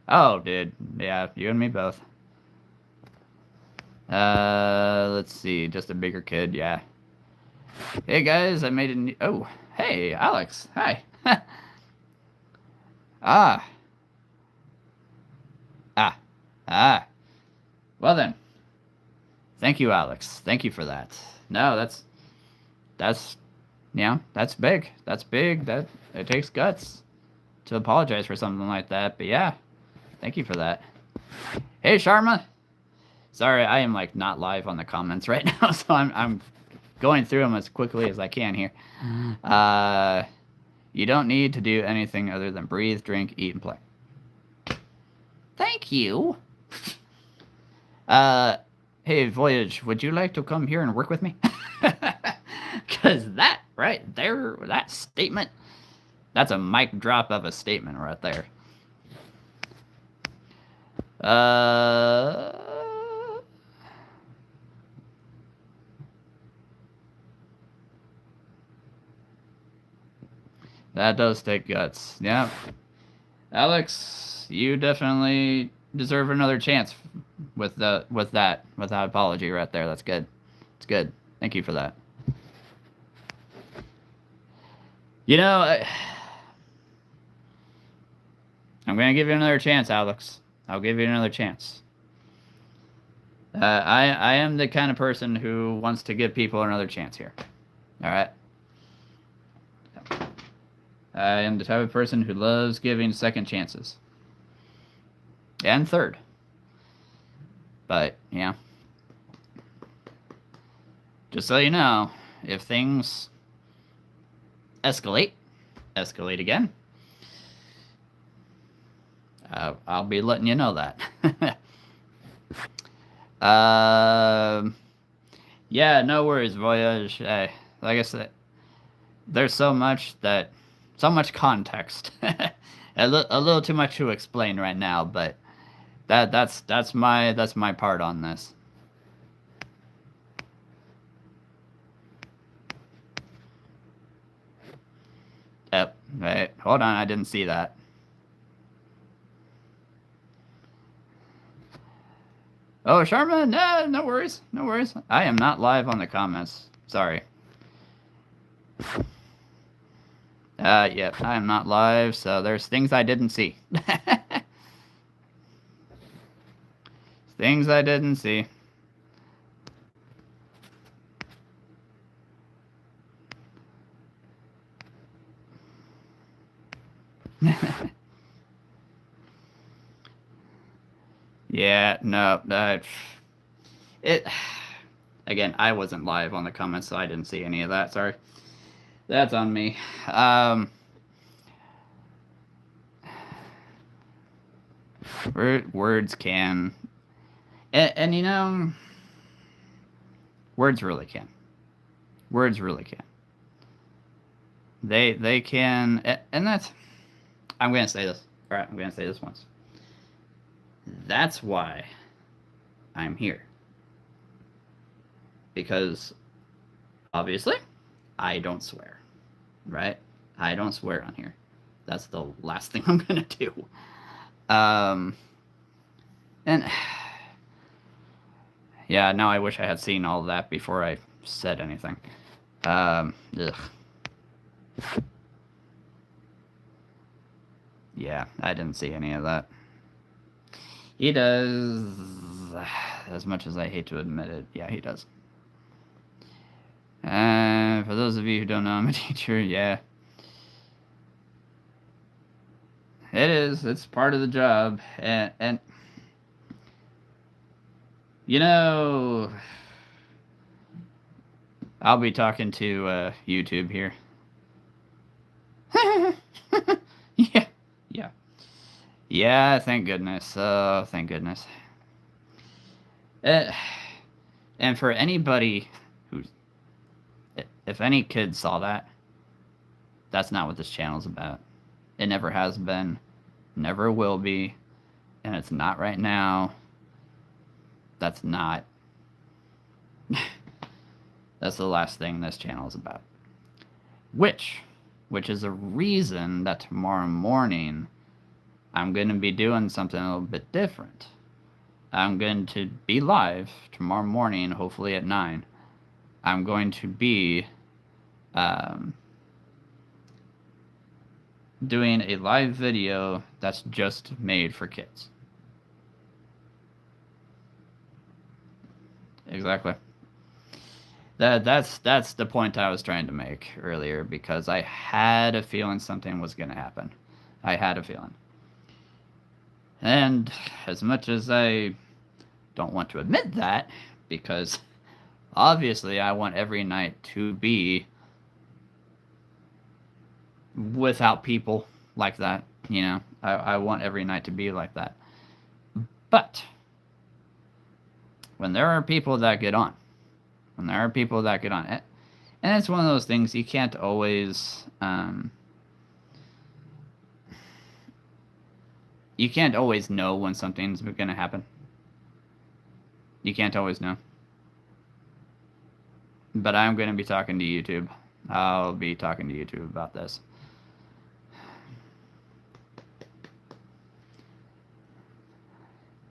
Oh, dude. Yeah, you and me both. Let's see. Just a bigger kid, yeah. Hey, guys, I made a... Oh, hey, Alex. Hi. Ah. Well then. Thank you, Alex. Thank you for that. No, that's big. That's big. That it takes guts to apologize for something like that. But yeah, thank you for that. Hey, Sharma. Sorry, I am like not live on the comments right now, so I'm going through them as quickly as I can here. You don't need to do anything other than breathe, drink, eat, and play. Thank you. Hey, Voyage, would you like to come here and work with me? Because that right there, that statement, that's a mic drop of a statement right there. That does take guts. Yeah. Alex, you definitely deserve another chance with that apology right there. That's good. It's good. Thank you for that. You know, I'm going to give you another chance, Alex. I'll give you another chance. I am the kind of person who wants to give people another chance here. All right? I am the type of person who loves giving second chances. And third. But, yeah. Just so you know, if things escalate again, I'll be letting you know that. Yeah, no worries, Voyage. Like I said, there's so much context. A little too much to explain right now, but that's my part on this. Yep. Wait, hold on, I didn't see that. Oh, Sharma, no worries, no worries. I am not live on the comments. Sorry. Yep, I am not live, so there's things I didn't see. Things I didn't see. Yeah, no, it. Again, I wasn't live on the comments, so I didn't see any of that. Sorry, that's on me. Words can, and you know, words really can. Words really can. They can, and that's. I'm gonna say this. All right, I'm gonna say this once. That's why I'm here. Because obviously, I don't swear, right? I don't swear on here. That's the last thing I'm gonna do. And yeah, now I wish I had seen all of that before I said anything. Ugh. Yeah, I didn't see any of that. He does, as much as I hate to admit it. Yeah, he does. For those of you who don't know, I'm a teacher. Yeah, it is. It's part of the job, and you know, I'll be talking to YouTube here. Yeah, yeah, yeah. Thank goodness. Oh, thank goodness. And for anybody who's, if any kid saw that, that's not what this channel's about. It never has been, never will be, and it's not right now. That's not. That's the last thing this channel is about. Which is a reason that tomorrow morning I'm going to be doing something a little bit different. I'm going to be live tomorrow morning, hopefully at 9. I'm going to be doing a live video that's just made for kids. Exactly. That's the point I was trying to make earlier, because I had a feeling something was going to happen. I had a feeling. And as much as I don't want to admit that, because obviously I want every night to be without people like that, you know. I want every night to be like that. But when there are people that get on, and it's one of those things you can't always know when something's going to happen. You can't always know. But I'm going to be talking to YouTube. I'll be talking to YouTube about this.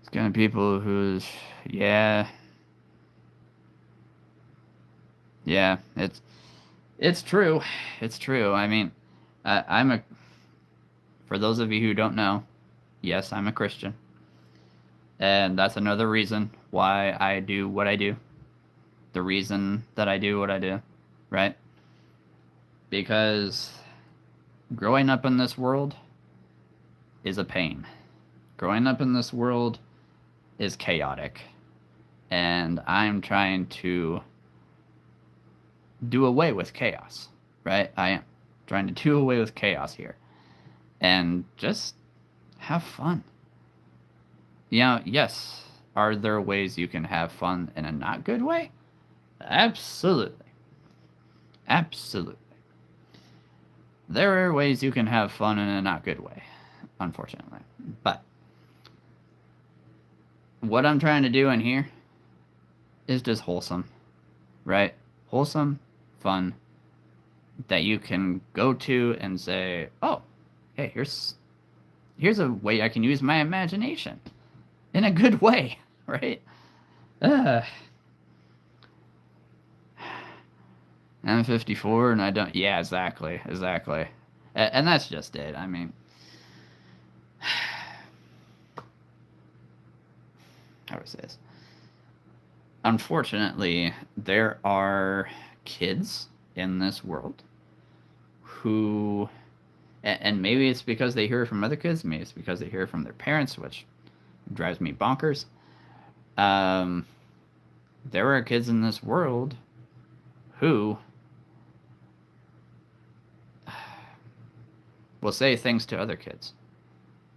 It's going to be people who's, yeah, it's true. It's true. I mean, for those of you who don't know, yes, I'm a Christian. And that's another reason why I do what I do. The reason that I do what I do, right? Because growing up in this world is a pain. Growing up in this world is chaotic. and I'm trying to do away with chaos, right? I am trying to do away with chaos here and just have fun. Yes, are there ways you can have fun in a not good way? Absolutely. Absolutely. There are ways you can have fun in a not good way, unfortunately. But what I'm trying to do in here is just wholesome, right? Wholesome, fun, that you can go to and say, oh, hey, here's a way I can use my imagination in a good way, right? I'm 54 and I don't. Yeah, exactly. And that's just it. I mean, how do I say this? Unfortunately, there are kids in this world who, and maybe it's because they hear it from other kids, maybe it's because they hear it from their parents, which drives me bonkers. There are kids in this world who will say things to other kids.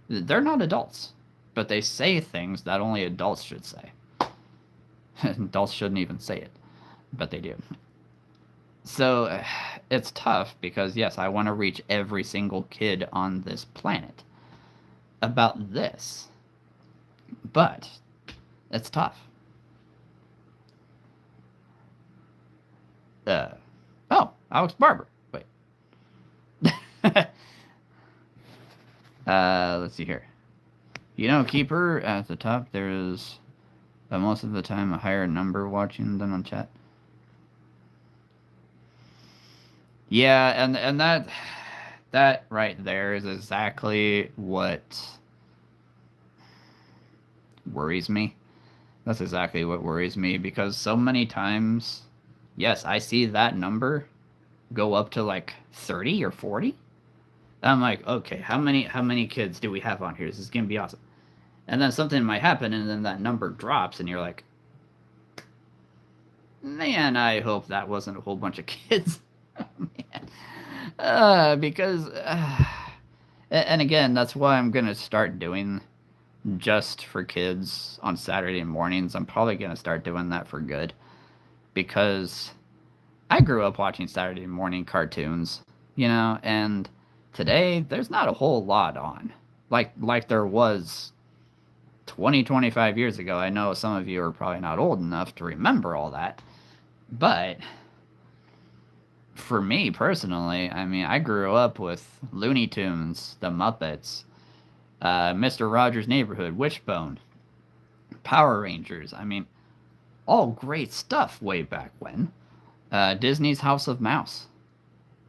They're not adults, but they say things that only adults should say. Adults shouldn't even say it, but they do. So it's tough because, yes, I want to reach every single kid on this planet about this, but it's tough. Oh, Alex Barber. Wait. Let's see here. Keeper at the top, there is most of the time a higher number watching than on chat. Yeah, and that right there is exactly what worries me. That's exactly what worries me, because so many times, yes, I see that number go up to like 30 or 40. I'm like, okay, how many kids do we have on here? This is gonna be awesome. And then something might happen, and then that number drops, and you're like, man, I hope that wasn't a whole bunch of kids. Man. Because, and again, that's why I'm gonna start doing just for kids on Saturday mornings. I'm probably gonna start doing that for good, because I grew up watching Saturday morning cartoons, and today there's not a whole lot on, like there was 25 years ago. I know some of you are probably not old enough to remember all that, but for me personally, I mean, I grew up with Looney Tunes, The Muppets, Mr. Rogers' Neighborhood, Wishbone, Power Rangers. I mean, all great stuff way back when. Disney's House of Mouse.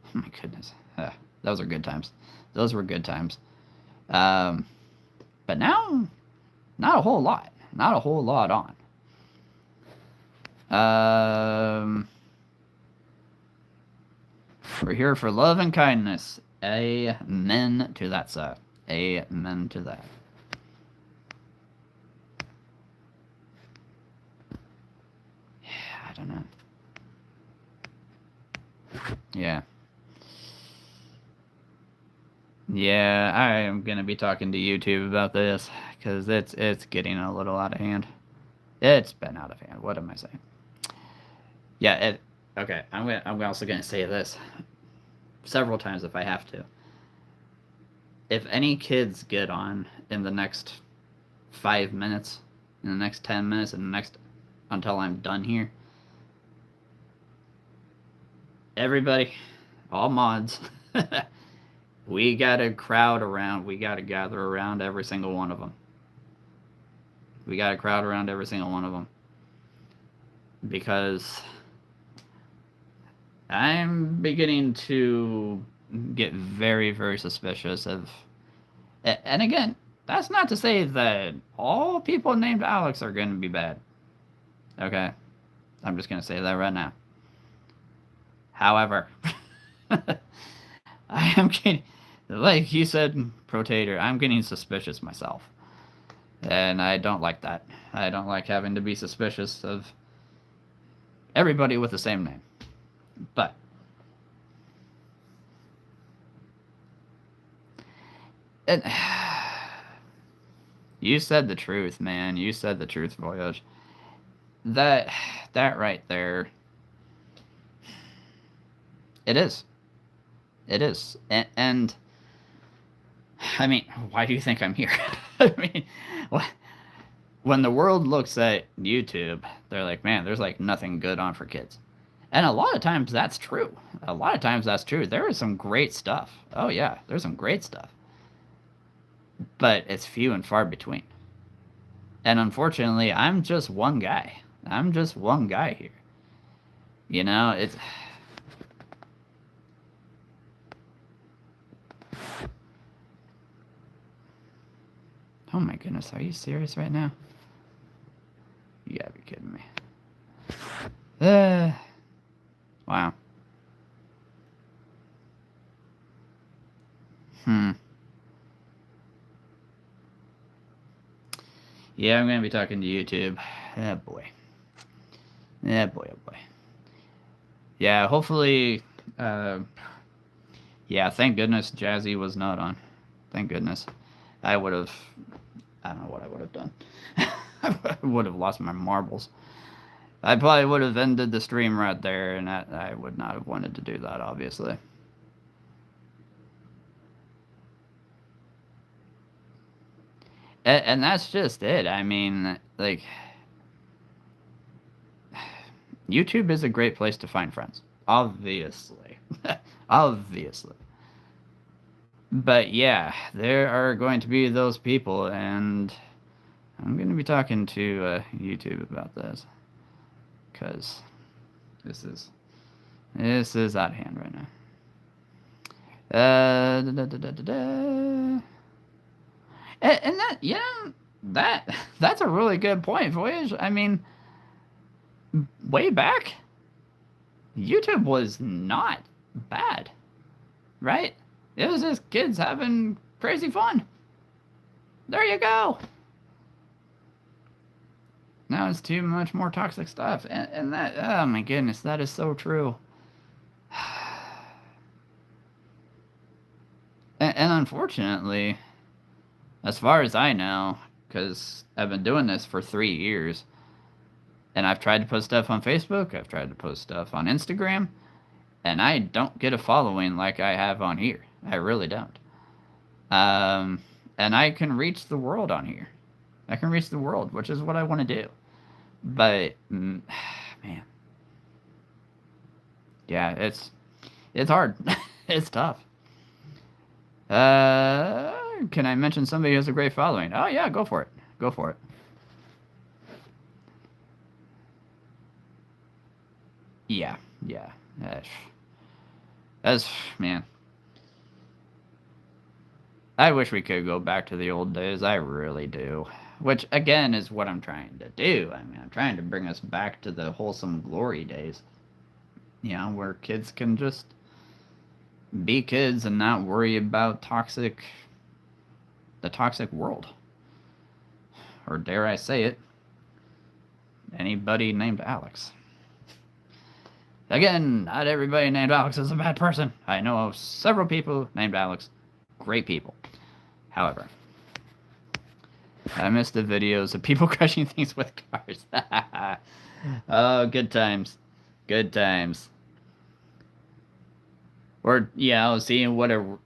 Oh my goodness. Those are good times. Those were good times. But now, not a whole lot. Not a whole lot on. We're here for love and kindness. Amen to that, sir. Amen to that. Yeah, I don't know. Yeah. Yeah, I am gonna be talking to YouTube about this, because it's getting a little out of hand. It's been out of hand. What am I saying? Yeah, okay, I'm also gonna say this several times if I have to. If any kids get on in the next 5 minutes, in the next 10 minutes, in the next until I'm done here, everybody, all mods, we gotta crowd around. We gotta gather around every single one of them. We gotta crowd around every single one of them, because I'm beginning to get very, very suspicious of. And again, that's not to say that all people named Alex are going to be bad. Okay? I'm just going to say that right now. However, I am getting, like you said, Protator, I'm getting suspicious myself. And I don't like that. I don't like having to be suspicious of everybody with the same name. But it, you said the truth, man. You said the truth, Voyage. That that right there, it is. It is. And I mean, why do you think I'm here? I mean, when the world looks at YouTube, they're like, man, there's like nothing good on for kids. And a lot of times that's true. A lot of times that's true. There is some great stuff. Oh, yeah, there's some great stuff. But it's few and far between. And unfortunately, I'm just one guy. I'm just one guy here. You know, it's. Oh my goodness, are you serious right now? You gotta be kidding me. Wow. Yeah, I'm gonna be talking to YouTube. Oh boy. Oh boy, oh boy. Yeah, hopefully. Yeah, thank goodness Jazzy was not on. Thank goodness. I would have. I don't know what I would have done. I would have lost my marbles. I probably would have ended the stream right there, and I would not have wanted to do that, obviously. And that's just it. I mean, like, YouTube is a great place to find friends. Obviously. Obviously. But yeah, there are going to be those people, and I'm going to be talking to YouTube about this. Because this is out of hand right now. And that, yeah, that's a really good point, Voyage. I mean, way back, YouTube was not bad, right? It was just kids having crazy fun. There you go. Now it's too much more toxic stuff, and that, oh my goodness, that is so true. And unfortunately, as far as I know, because I've been doing this for 3 years, and I've tried to post stuff on Facebook, I've tried to post stuff on Instagram, and I don't get a following like I have on here. I really don't. And I can reach the world on here. I can reach the world, which is what I want to do. But man, yeah, it's hard. It's tough. Can I mention somebody who has a great following? Oh yeah, go for it. Go for it. Yeah, yeah. That's man. I wish we could go back to the old days. I really do. Which again is what I'm trying to do. I mean, I'm trying to bring us back to the wholesome glory days. You know, where kids can just be kids and not worry about the toxic world. Or dare I say it, anybody named Alex. Again, not everybody named Alex is a bad person. I know of several people named Alex. Great people. However, I miss the videos of people crushing things with cars. Oh, good times. Good times. Or, seeing what a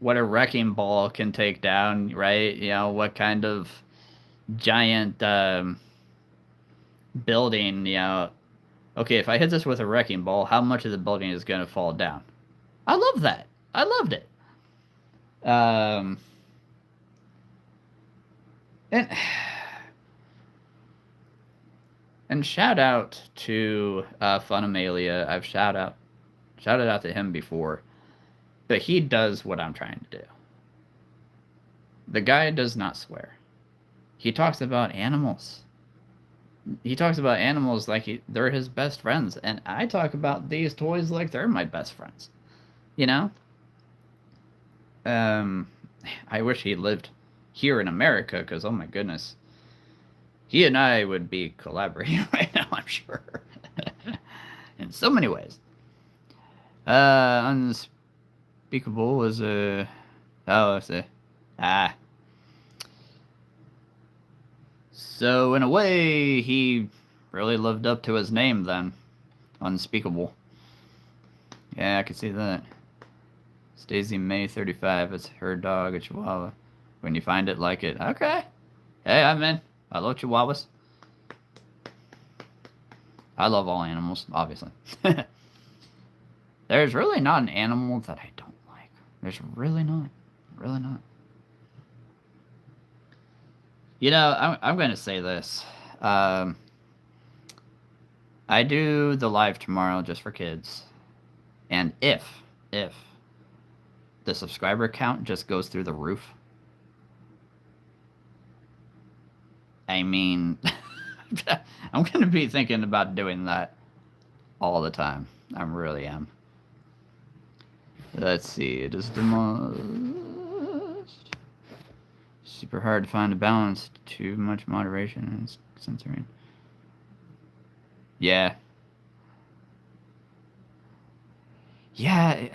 wrecking ball can take down, right? You know, what kind of giant building, okay, if I hit this with a wrecking ball, how much of the building is going to fall down? I love that. I loved it. And shout out to Fun Amelia. I've shouted out to him before, but he does what I'm trying to do. The guy does not swear. He talks about animals. He talks about animals like they're his best friends, and I talk about these toys like they're my best friends. You know? I wish he lived here in America, because oh my goodness, he and I would be collaborating right now, I'm sure, in so many ways. Unspeakable was a it's a So in a way, he really lived up to his name then. Unspeakable. Yeah, I can see that. Stacy May 35. It's her dog, a Chihuahua. When you find it, like it. Okay. Hey, I'm in. I love Chihuahuas. I love all animals, obviously. There's really not an animal that I don't like. There's really not. Really not. You know, I'm going to say this. I do the live tomorrow just for kids. And if the subscriber count just goes through the roof, I mean, I'm going to be thinking about doing that all the time. I really am. Let's see. It is the most super hard to find a balance. Too much moderation and censoring. Yeah. Yeah.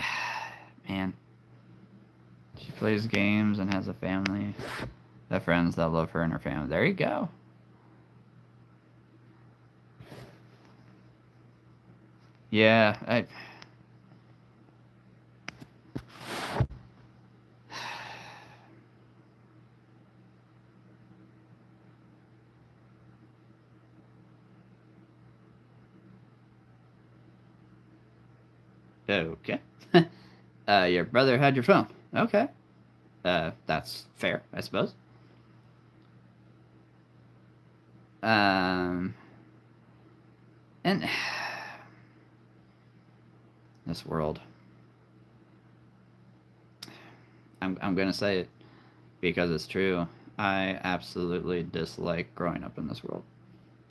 Man. She plays games and has a family. Have friends that love her and her family. There you go. Yeah, okay. Your brother had your phone. Okay. That's fair, I suppose. And this world. I'm gonna say it because it's true. I absolutely dislike growing up in this world.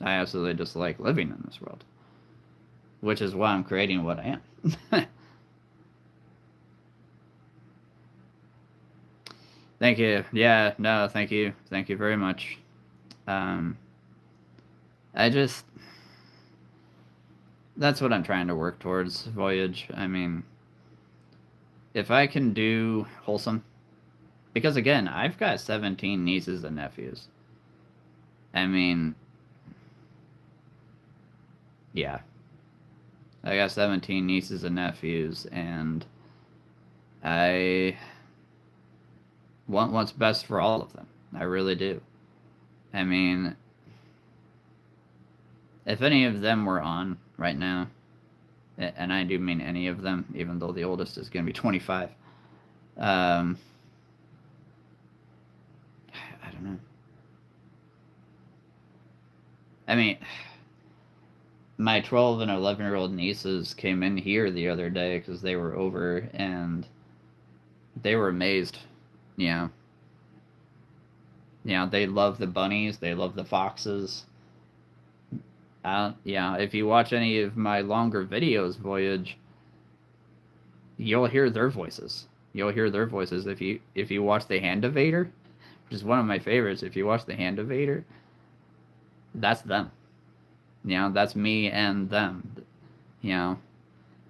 I absolutely dislike living in this world. Which is why I'm creating what I am. Thank you. Yeah, no, thank you. Thank you very much. I just... That's what I'm trying to work towards, Voyage. I mean, if I can do wholesome... Because again, I've got 17 nieces and nephews. I mean... Yeah. I got 17 nieces and nephews, and I want what's best for all of them. I really do. I mean, if any of them were on right now, and I do mean any of them, even though the oldest is going to be 25, I don't know. I mean, my 12 and 11-year-old nieces came in here the other day because they were over, and they were amazed. Yeah, they love the bunnies. They love the foxes. Yeah, if you watch any of my longer videos, Voyage, you'll hear their voices. You'll hear their voices if you watch the Handivator, which is one of my favorites. If you watch the Handivator, that's them. That's me and them.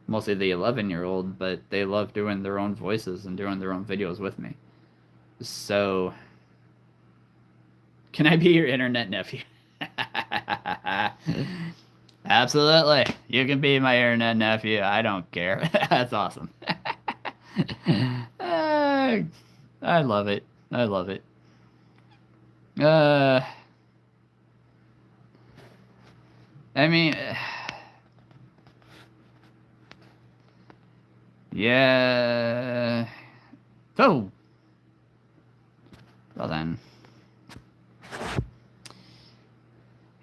Mostly the 11-year-old, but they love doing their own voices and doing their own videos with me. So, can I be your internet nephew? Absolutely. You can be my internet nephew. I don't care. That's awesome. I love it. I love it. I mean, yeah. Oh. Well then.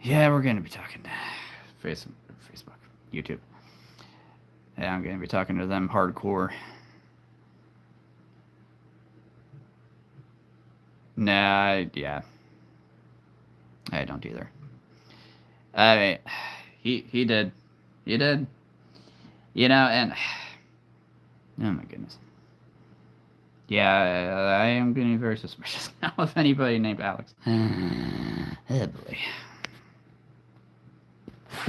Yeah, we're going to be talking to Facebook, YouTube. Yeah, I'm going to be talking to them hardcore. Nah, yeah. I don't either. I mean, he did. He did. And... Oh my goodness. Yeah, I am getting very suspicious now of anybody named Alex. Oh boy.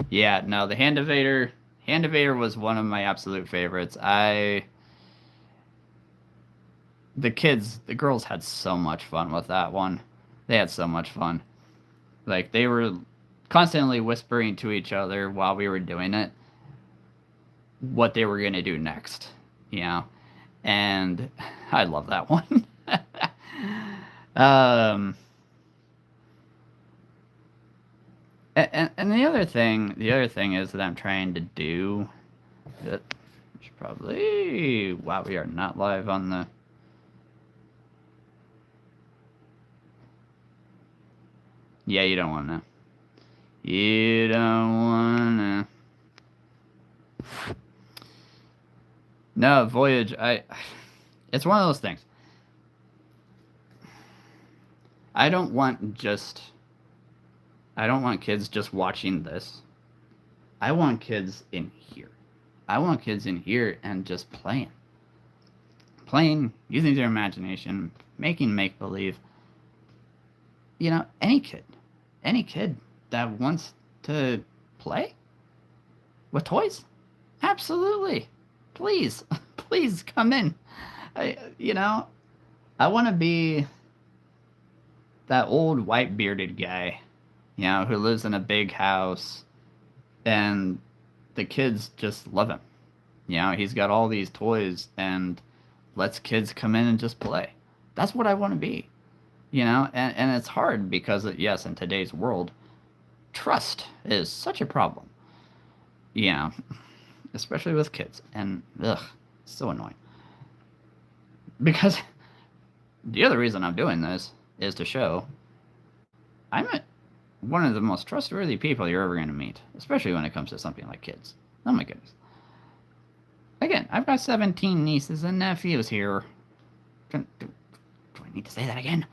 Yeah, no, the Hand Evader. Hand Evader was one of my absolute favorites. The girls had so much fun with that one. They had so much fun. Like, they were constantly whispering to each other while we were doing it what they were going to do next, you know? And I love that one. um, and the other thing is that I'm trying to do, that should probably, wow, we are not live on the, yeah, you don't want to know. You don't want to. No, Voyage, it's one of those things. I don't want kids just watching this. I want kids in here. I want kids in here and just playing. Playing, using their imagination, making make-believe. You know, any kid that wants to play with toys, absolutely. Please, please come in. I want to be that old white bearded guy, who lives in a big house and the kids just love him. He's got all these toys and lets kids come in and just play. That's what I want to be. And it's hard because, yes, in today's world, trust is such a problem. Especially with kids. And, ugh, it's so annoying. Because the other reason I'm doing this is to show I'm one of the most trustworthy people you're ever going to meet, especially when it comes to something like kids. Oh my goodness. Again, I've got 17 nieces and nephews here. Do I need to say that again?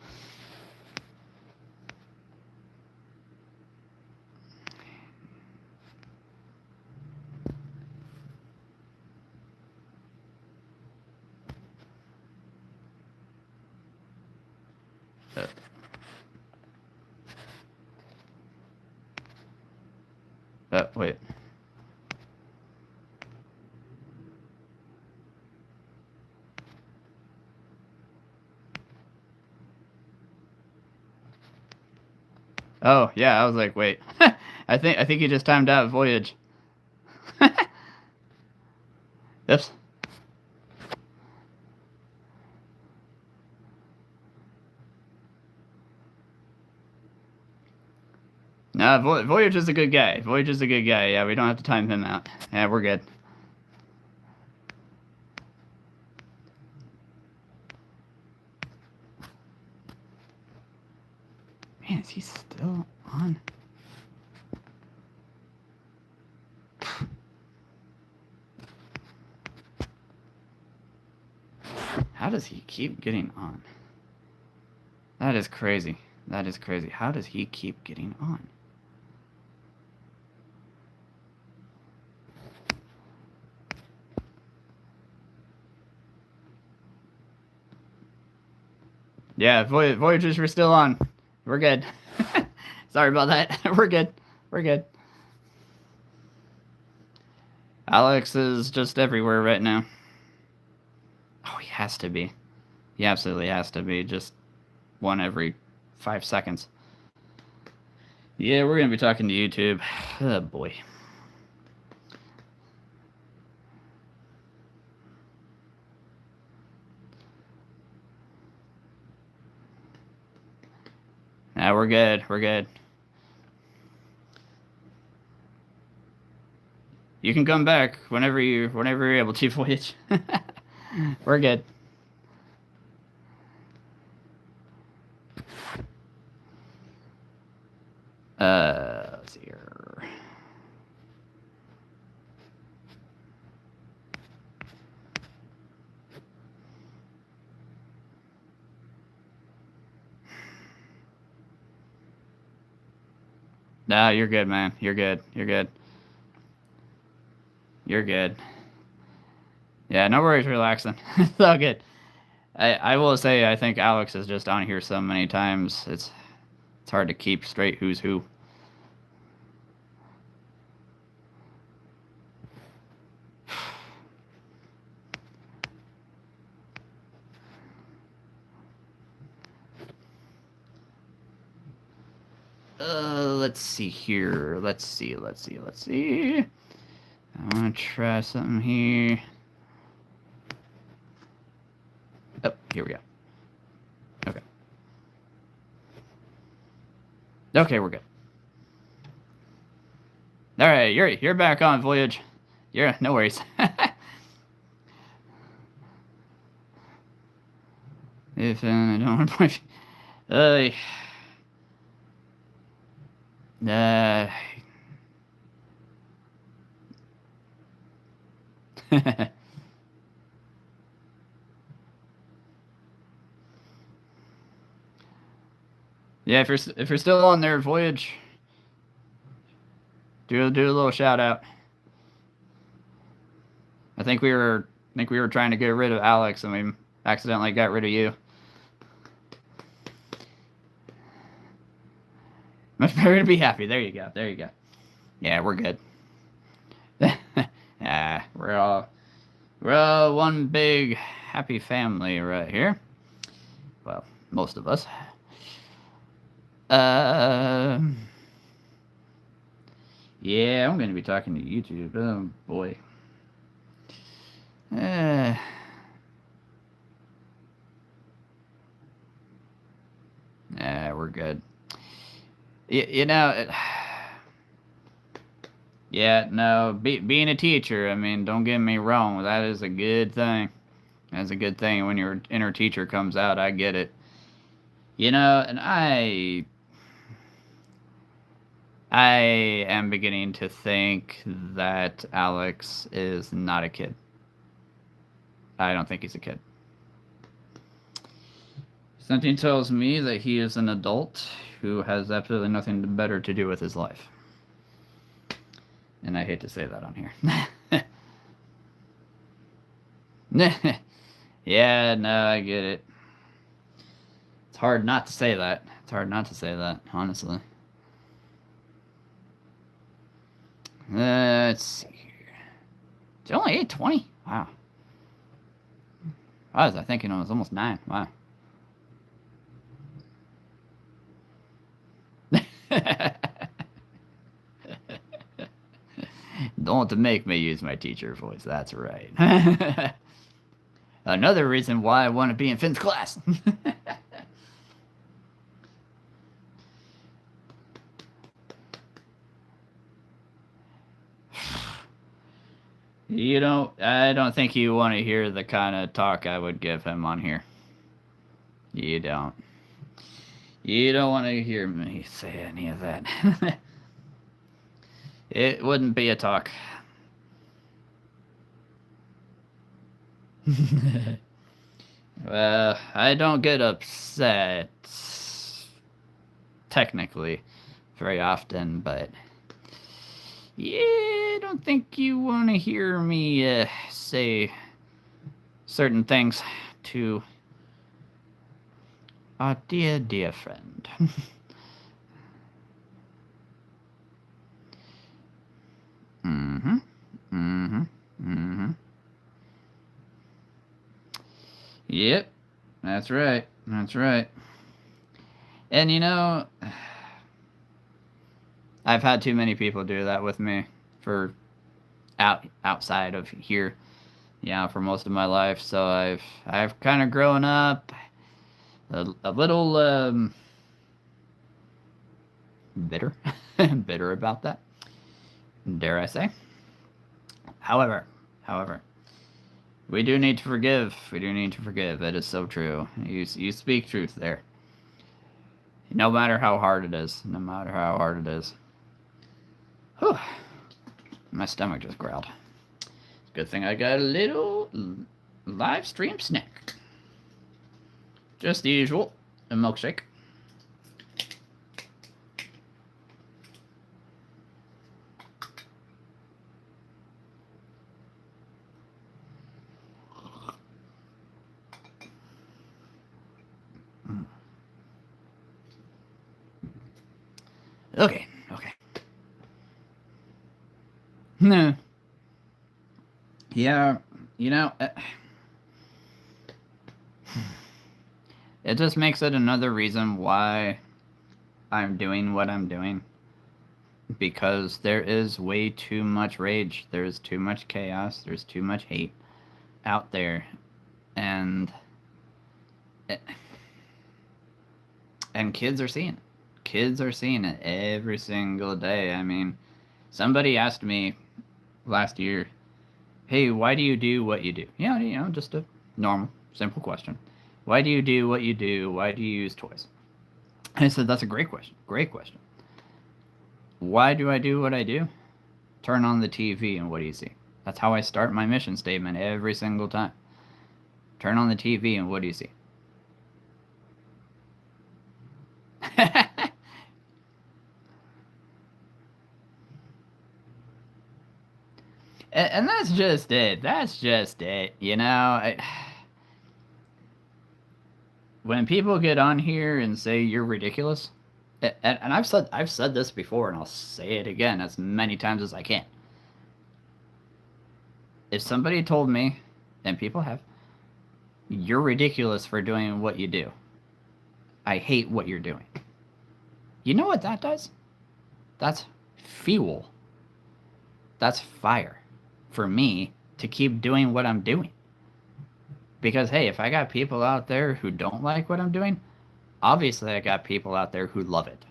Wait. Oh, yeah, I was like, wait. I think you just timed out Voyage. Oops. Nah, Voyage is a good guy. Voyage is a good guy. Yeah, we don't have to time him out. Yeah, we're good. Man, is he still on? How does he keep getting on? That is crazy. That is crazy. How does he keep getting on? Yeah, Voyagers, we're still on. We're good. Sorry about that. We're good. We're good. Alex is just everywhere right now. Oh, he has to be. He absolutely has to be. Just one every 5 seconds. Yeah, we're going to be talking to YouTube. Oh, boy. Nah, we're good. We're good. You can come back whenever you're able to, Voyage. We're good. Let's see here. No, you're good, man. You're good. You're good. You're good. Yeah, no worries, relaxing. It's all good. I will say I think Alex is just on here so many times. It's hard to keep straight who's who. Let's see here. Let's see. I want to try something here. Oh, here we go. Okay. Okay, we're good. All right, you're back on Voyage. No worries. If I don't want to point. Uh, yeah, if you're still on there, Voyage, do a little shout out. I think we were trying to get rid of Alex, and we accidentally got rid of you. Much better to be happy. There you go. Yeah, we're good. Yeah, we're all one big happy family right here. Well, most of us. Yeah, I'm going to be talking to YouTube. Oh boy. We're good. You know, yeah, no, being a teacher, I mean, don't get me wrong, that is a good thing. That's a good thing when your inner teacher comes out, I get it. You know, and I am beginning to think that Alex is not a kid. I don't think he's a kid. Something tells me that he is an adult who has absolutely nothing better to do with his life. And I hate to say that on here. Yeah, no, I get it. It's hard not to say that. Honestly. Let's see here. It's only 8:20. Wow. I was thinking it was almost 9. Wow. Don't make me use my teacher voice. That's right. Another reason why I want to be in Finn's class. I don't think you want to hear the kind of talk I would give him on here. You don't. You don't want to hear me say any of that. It wouldn't be a talk. Well, I don't get upset technically very often, but yeah, I don't think you want to hear me say certain things to our dear friend. Yep, that's right. And you know, I've had too many people do that with me for outside of here, for most of my life. So I've kind of grown up a little bitter, bitter about that. Dare I say? However, we do need to forgive. That is so true. You speak truth there. No matter how hard it is. Whew. My stomach just growled. Good thing I got a little live stream snack. Just the usual, a milkshake. Okay, okay. No. Yeah, you know, it just makes it another reason why I'm doing what I'm doing. Because there is way too much rage, there's too much chaos, there's too much hate out there. And and kids are seeing it. Kids are seeing it every single day. I mean, somebody asked me last year, "Hey, why do you do what you do?" Yeah, just a normal, simple question. Why do you do what you do? Why do you use toys? I said, "That's a great question. Great question. Why do I do what I do? Turn on the TV and what do you see?" That's how I start my mission statement every single time. Turn on the TV and what do you see? And that's just it. That's just it. When people get on here and say you're ridiculous, and I've said this before, and I'll say it again as many times as I can. If somebody told me, and people have, you're ridiculous for doing what you do, I hate what you're doing. You know what that does? That's fuel. That's fire for me to keep doing what I'm doing. Because, hey, if I got people out there who don't like what I'm doing, obviously I got people out there who love it.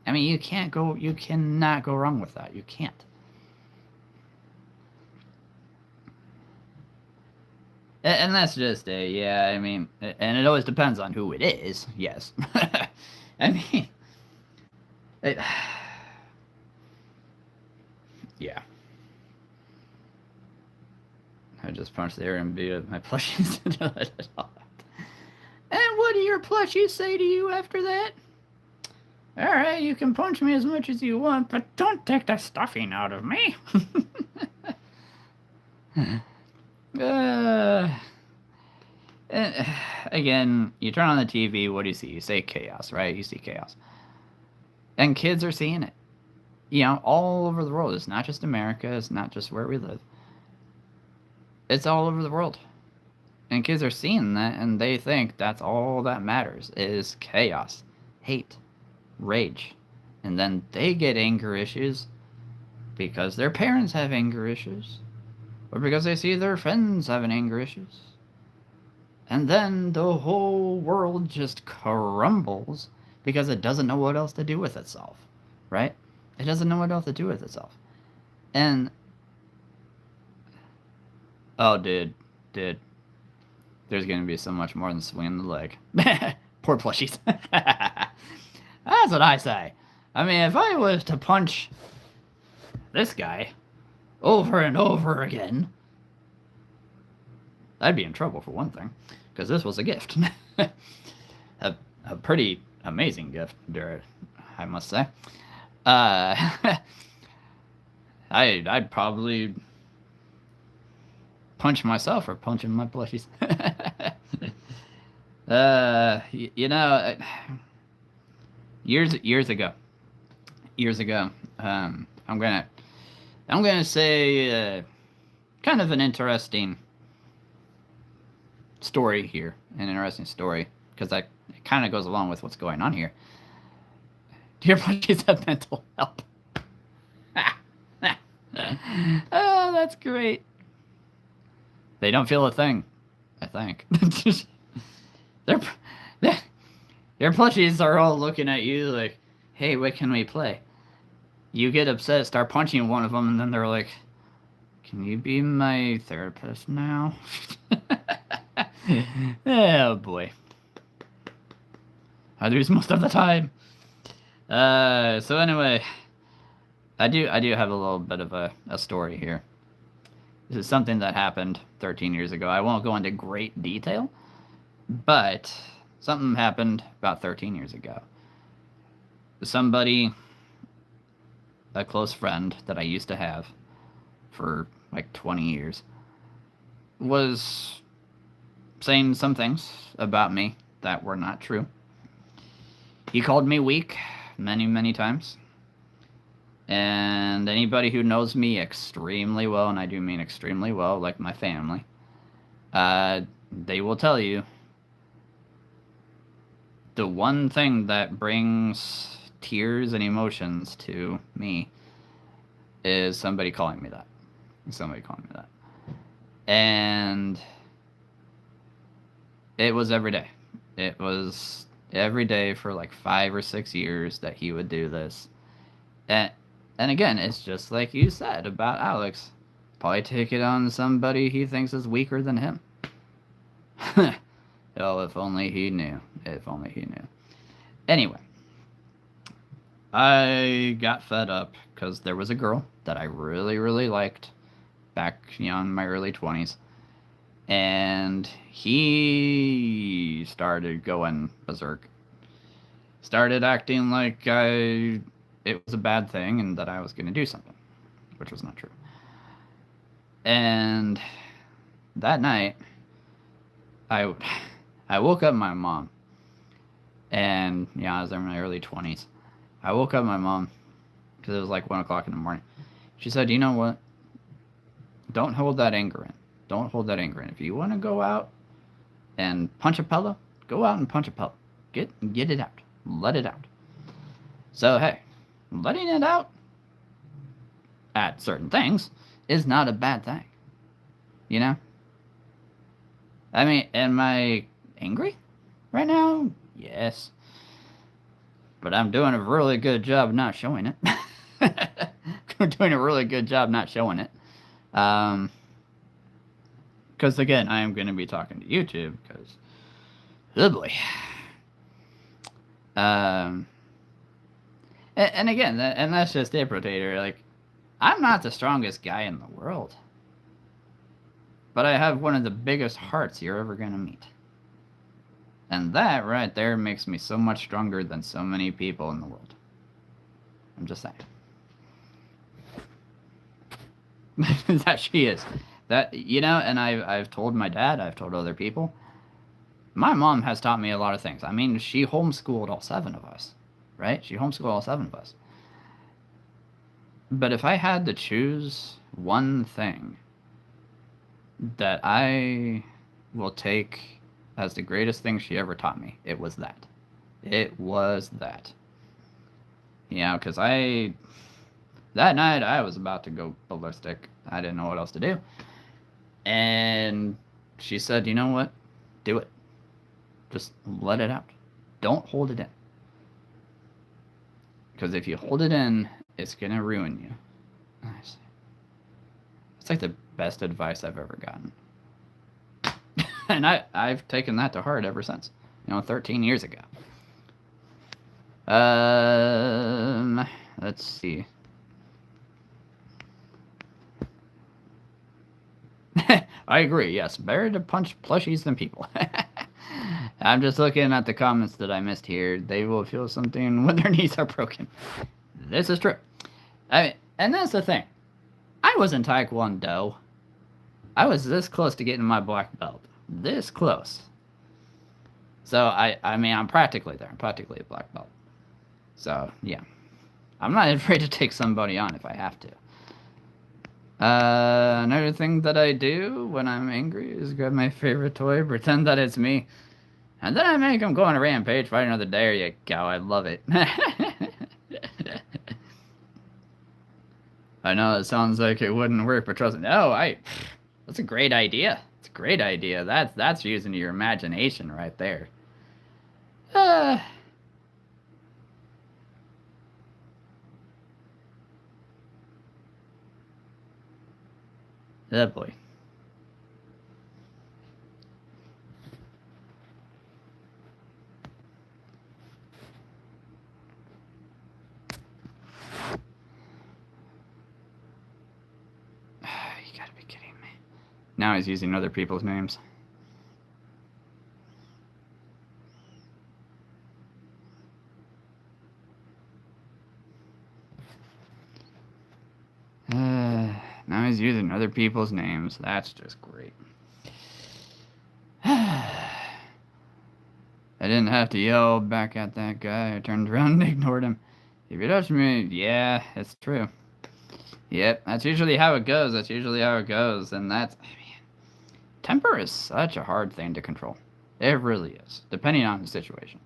I mean, you cannot go wrong with that. You can't. And that's just it, yeah, I mean, and it always depends on who it is, yes. I mean, it, yeah. I just punched the air and beat my plushies. And what do your plushies say to you after that? Alright, you can punch me as much as you want, but don't take the stuffing out of me. Again, you turn on the TV, what do you see? You say chaos, right? You see chaos. And kids are seeing it. All over the world. It's not just America, it's not just where we live. It's all over the world. And kids are seeing that, and they think that's all that matters is chaos, hate, rage. And then they get anger issues because their parents have anger issues, or because they see their friends having anger issues. And then the whole world just crumbles because it doesn't know what else to do with itself, right? It doesn't know what else to do with itself. And oh, dude, there's gonna be so much more than swinging the leg. Poor plushies. That's what I say. I mean, if I was to punch this guy over and over again, I'd be in trouble for one thing, because this was a gift. a pretty amazing gift, I must say. I'd probably punch myself for punching my plushies. Years ago, I'm gonna say kind of an interesting story here, because it kind of goes along with what's going on here. Do your plushies have mental health? Oh, that's great. They don't feel a thing, I think. Your plushies are all looking at you like, hey, what can we play? You get upset, start punching one of them, and then they're like, can you be my therapist now? Oh, boy. I lose most of the time. So anyway, I do have a little bit of a story here. This is something that happened 13 years ago. I won't go into great detail, but something happened about 13 years ago. Somebody, a close friend that I used to have for like 20 years, was saying some things about me that were not true. He called me weak many, many times. And anybody who knows me extremely well, and I do mean extremely well, like my family, they will tell you the one thing that brings tears and emotions to me is somebody calling me that. Somebody calling me that. And it was every day. It was every day for like 5 or 6 years that he would do this. And again, it's just like you said about Alex. Probably take it on somebody he thinks is weaker than him. Oh, if only he knew. If only he knew. Anyway, I got fed up because there was a girl that I really, really liked back, in my early 20s. And he started going berserk. Started acting like it was a bad thing and that I was going to do something, which was not true. And that night, I woke up my mom. And, I was in my early 20s. I woke up my mom because it was like 1 o'clock in the morning. She said, you know what? Don't hold that anger in. Don't hold that anger in. If you want to go out and punch a pillow, go out and punch a pillow. Get it out. Let it out. So, hey, letting it out at certain things is not a bad thing. I mean, am I angry right now? Yes. But I'm doing a really good job not showing it. I'm doing a really good job not showing it. Because, again, I am going to be talking to YouTube, because, oh boy. And again, and that's just it, Rotator. Like, I'm not the strongest guy in the world. But I have one of the biggest hearts you're ever going to meet. And that right there makes me so much stronger than so many people in the world. I'm just saying. That she is. That, and I've told my dad, I've told other people. My mom has taught me a lot of things. I mean, she homeschooled all 7 of us, right? She homeschooled all 7 of us. But if I had to choose one thing that I will take as the greatest thing she ever taught me, it was that. It was that. Because that night I was about to go ballistic. I didn't know what else to do. And she said, you know what? Do it. Just let it out. Don't hold it in. Because if you hold it in, it's going to ruin you. Nice. It's like the best advice I've ever gotten. And I've taken that to heart ever since. 13 years ago. Let's see. I agree, yes. Better to punch plushies than people. I'm just looking at the comments that I missed here. They will feel something when their knees are broken. This is true. And that's the thing. I was in Taekwondo. I was this close to getting my black belt. This close. So, I mean, I'm practically there. I'm practically a black belt. So, yeah. I'm not afraid to take somebody on if I have to. Another thing that I do when I'm angry is grab my favorite toy, pretend that it's me, and then I make them go on a rampage, fight another day. There you go. I love it. I know it sounds like it wouldn't work, but trust me. No, that's a great idea. It's a great idea. That's using your imagination right there. Oh boy. You gotta be kidding me. Now he's using other people's names. Now he's using other people's names. That's just great. And didn't have to yell back at that guy. I turned around and ignored him. If you touch me, yeah, it's true. Yep, that's usually how it goes. That's usually how it goes. And that's, I mean, temper is such a hard thing to control. It really is, depending on the situation.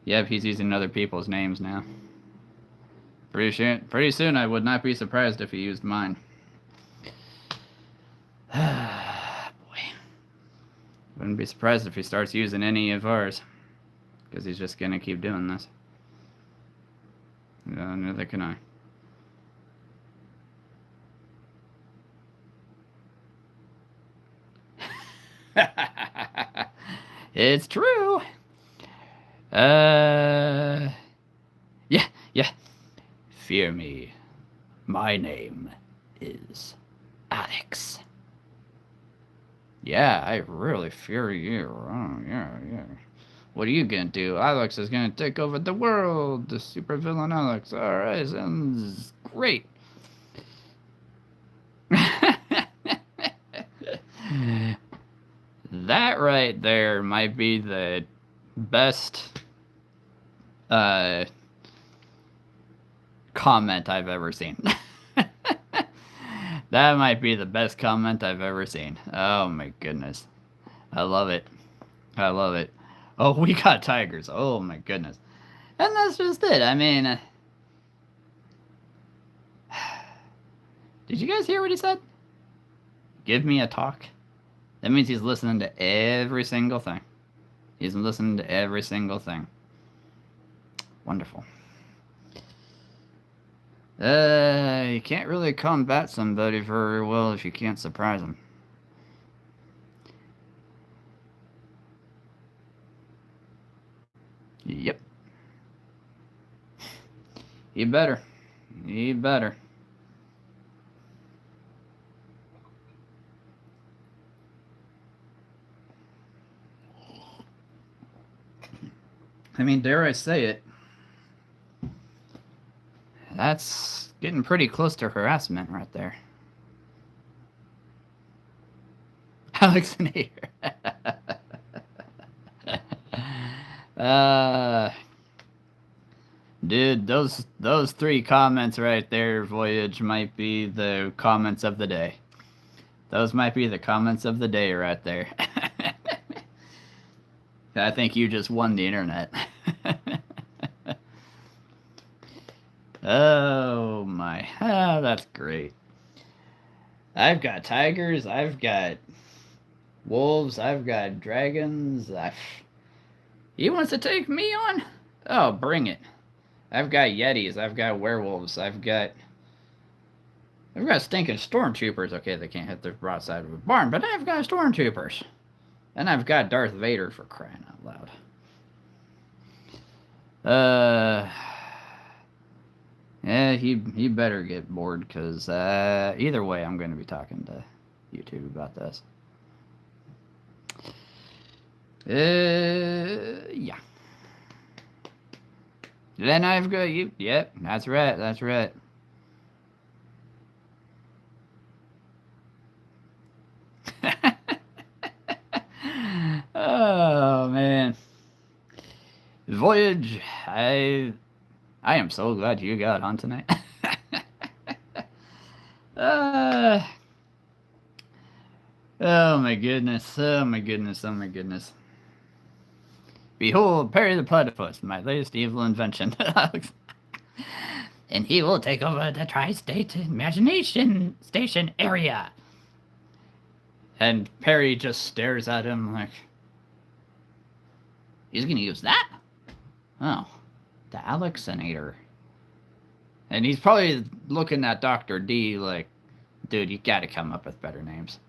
Yep, he's using other people's names now. Pretty soon, I would not be surprised if he used mine. Boy. Wouldn't be surprised if he starts using any of ours. Because he's just gonna keep doing this. Neither can I. It's true. Yeah. Fear me. My name is Alex. Yeah, I really fear you. Oh, yeah. What are you gonna do? Alex is gonna take over the world. The supervillain Alex. Alright, sounds great. That right there might be the best comment I've ever seen. That might be the best comment I've ever seen. Oh my goodness. I love it. Oh, we got tigers. Oh my goodness. And that's just it. I mean, did you guys hear what he said? Give me a talk. That means he's listening to every single thing. He's listening to every single thing. Wonderful. You can't really combat somebody very well if you can't surprise them. Yep. You better. I mean, dare I say it, that's getting pretty close to harassment right there. Alex and Hater. Dude, those 3 comments right there, Voyage, might be the comments of the day. Those might be the comments of the day right there. I think you just won the internet. Oh my. Oh, that's great. I've got tigers, I've got wolves, I've got dragons. He wants to take me on? Oh, bring it. I've got yetis, I've got werewolves, I've got stinking stormtroopers. Okay, they can't hit the broadside of a barn, but I've got stormtroopers. And I've got Darth Vader, for crying out loud. Yeah, he better get bored, because either way, I'm going to be talking to YouTube about this. Yeah. Then I've got you. Yep, that's right. Oh, man. Voyage, I am so glad you got on tonight. Oh my goodness. Behold, Perry the Platypus, my latest evil invention. And he will take over the Tri-State Imagination Station area. And Perry just stares at him like, he's gonna use that? Oh, the Alexinator. And he's probably looking at Dr. D like, dude, you gotta come up with better names.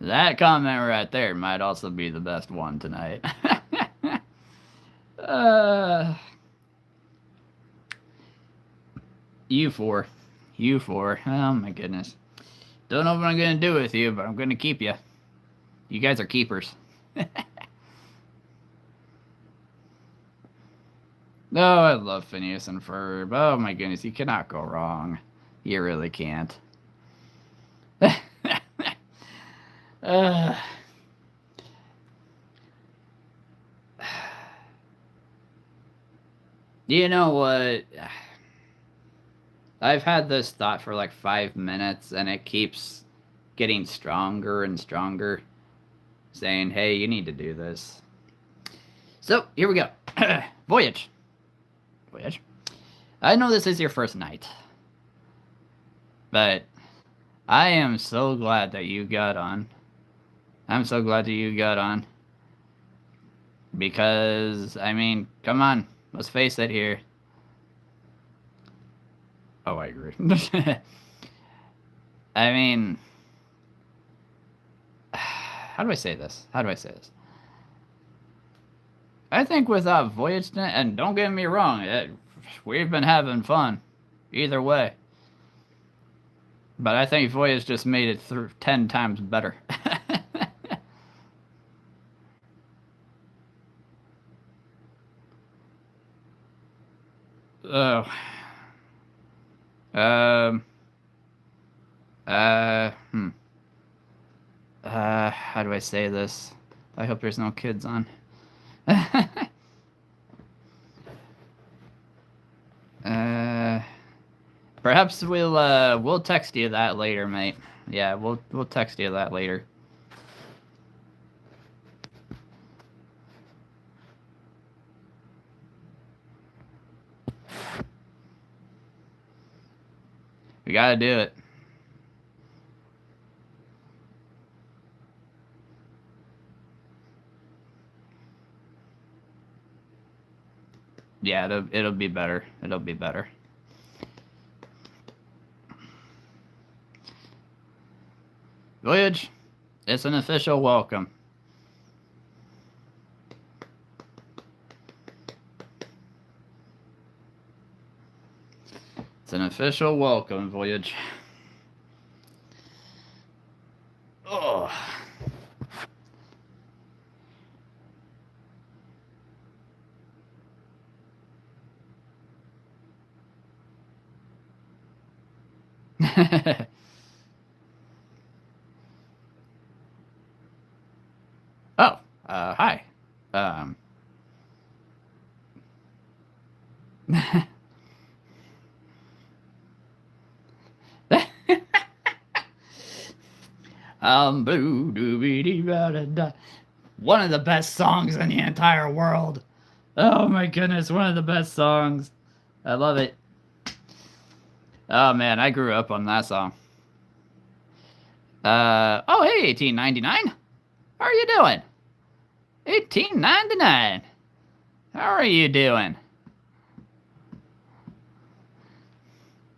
That comment right there might also be the best one tonight. You four. Oh my goodness. Don't know what I'm gonna do with you, but I'm gonna keep you. You guys are keepers. No, I love Phineas and Ferb. Oh my goodness, you cannot go wrong. You really can't. uh, you know what? I've had this thought for like 5 minutes and it keeps getting stronger and stronger, saying, hey, you need to do this. So, here we go. Voyage. Voyage. I know this is your first night, but I am so glad that you got on. I'm so glad that you got on. Because, I mean, come on. Let's face it here. Oh, I agree. I mean, how do I say this? I think without Voyage, and don't get me wrong, we've been having fun. Either way. But I think Voyage just made it 10 times better. Oh. Um. Hmm. How do I say this? I hope there's no kids on. Perhaps we'll text you that later, mate. Yeah, we'll text you that later. We gotta do it. Yeah, it'll be better. It'll be better. Voyage, it's an official welcome. It's an official welcome, Voyage. Oh. Oh, hi. Boo doo dee da da. One of the best songs in the entire world. Oh my goodness, one of the best songs. I love it. Oh man, I grew up on that song. Oh hey, 1899. How are you doing? 1899. How are you doing?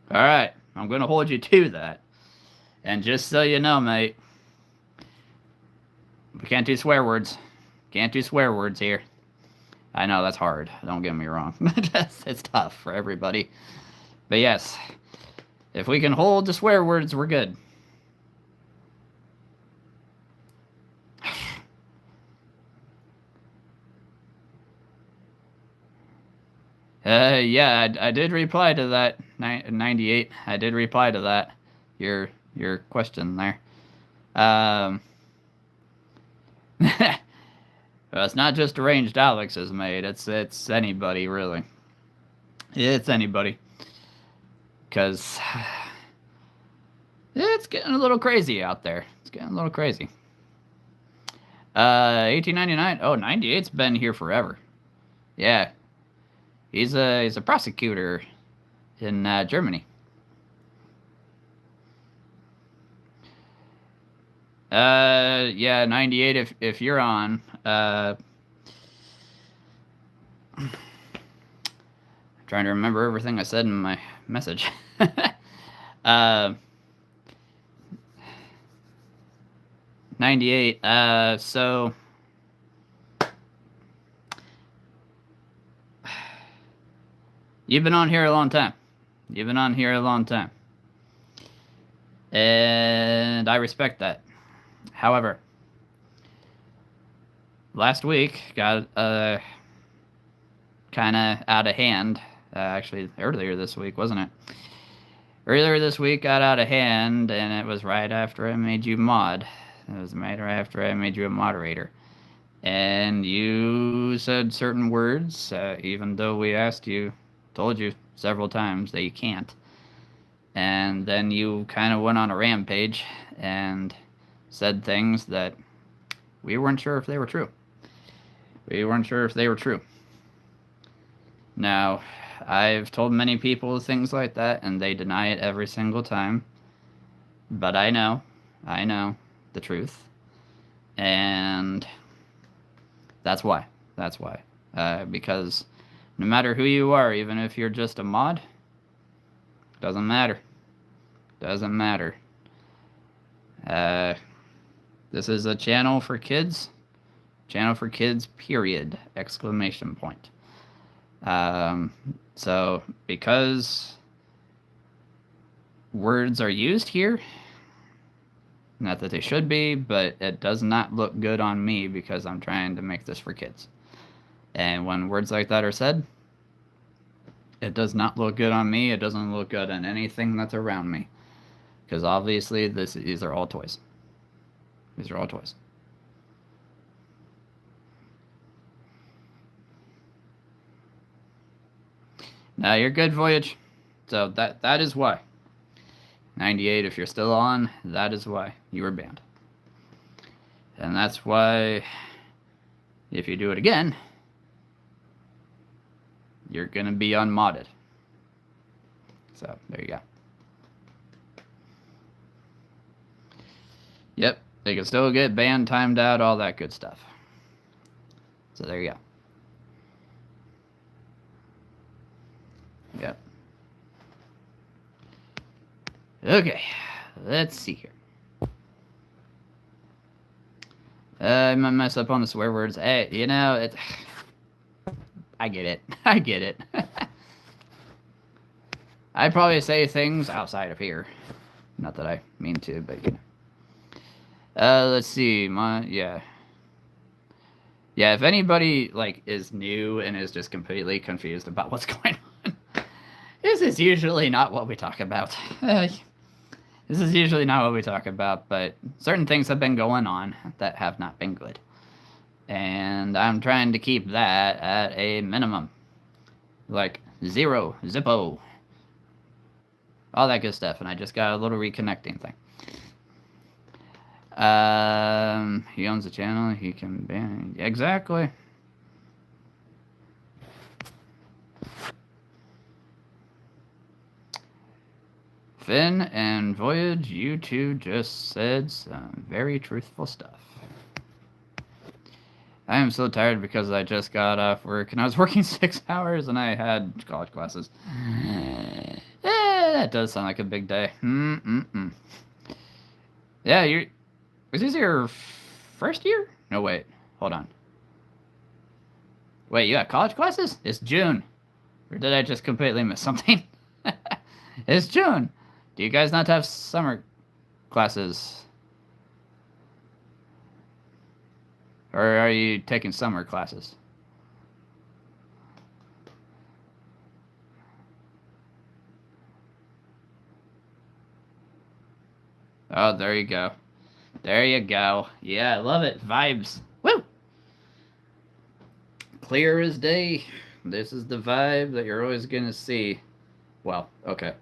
All right, I'm gonna hold you to that. And just so you know, mate, we can't do swear words. Can't do swear words here. I know that's hard. Don't get me wrong. It's tough for everybody. But yes, if we can hold the swear words, we're good. Yeah, I did reply to that 98. I did reply to that. Your question there. Well, it's not just arranged Alex's made. It's anybody really. It's anybody. Cause it's getting a little crazy out there. It's getting a little crazy. 1899. Oh, 98's been here forever. Yeah, he's a prosecutor in Germany. Yeah, 98. If you're on, trying to remember everything I said in my message. 98. So you've been on here a long time. You've been on here a long time. And I respect that. However, last week got kind of out of hand. Actually, earlier this week, wasn't it? Earlier this week got out of hand, and it was right after I made you mod. It was right after I made you a moderator. And you said certain words, even though we told you several times that you can't. And then you kind of went on a rampage and said things that we weren't sure if they were true. We weren't sure if they were true. Now, I've told many people things like that, and they deny it every single time. But I know the truth. And that's why. Because no matter who you are, even if you're just a mod, doesn't matter. Doesn't matter. This is a channel for kids. Channel for kids, period. Exclamation point. So, because words are used here, not that they should be, but it does not look good on me because I'm trying to make this for kids. And when words like that are said, it does not look good on me. It doesn't look good on anything that's around me. Because obviously, these are all toys. These are all toys. Now, you're good, Voyage. So that is why. 98, if you're still on, that is why you were banned. And that's why, if you do it again, you're going to be unmodded. So, there you go. Yep, they can still get banned, timed out, all that good stuff. So, there you go. Yep. Okay, let's see here. I might mess up on the swear words. Hey, you know, I get it. I get it. I'd probably say things outside of here. Not that I mean to, but you know. Let's see. Yeah, if anybody, like, is new and is just completely confused about what's going on, this is usually not what we talk about. This is usually not what we talk about, but certain things have been going on that have not been good. And I'm trying to keep that at a minimum. Like, 0, Zippo. All that good stuff, and I just got a little reconnecting thing. He owns the channel, he can ban... Exactly. Finn and Voyage, you two just said some very truthful stuff. I am so tired because I just got off work and I was working 6 hours and I had college classes. That does sound like a big day. Yeah, is this your first year? No, wait. Hold on. Wait, you got college classes? It's June. Or did I just completely miss something? It's June. Do you guys not have summer classes? Or are you taking summer classes? Oh, there you go. There you go. Yeah, I love it. Vibes. Woo! Clear as day. This is the vibe that you're always going to see. Well, okay.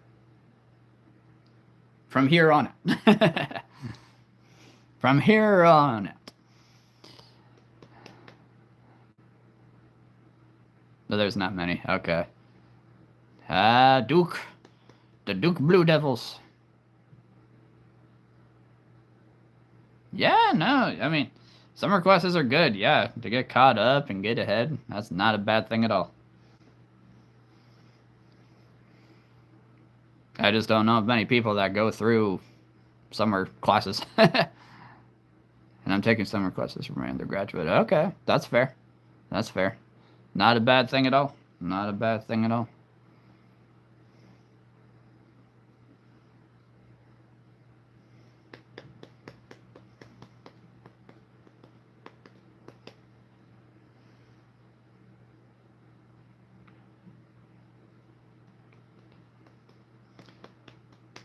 From here on it. From here on it. But there's not many. Okay. Duke. The Duke Blue Devils. Yeah, no, I mean, summer classes are good, yeah, to get caught up and get ahead. That's not a bad thing at all. I just don't know of many people that go through summer classes. And I'm taking summer classes for my undergraduate. Okay, that's fair. That's fair. Not a bad thing at all. Not a bad thing at all.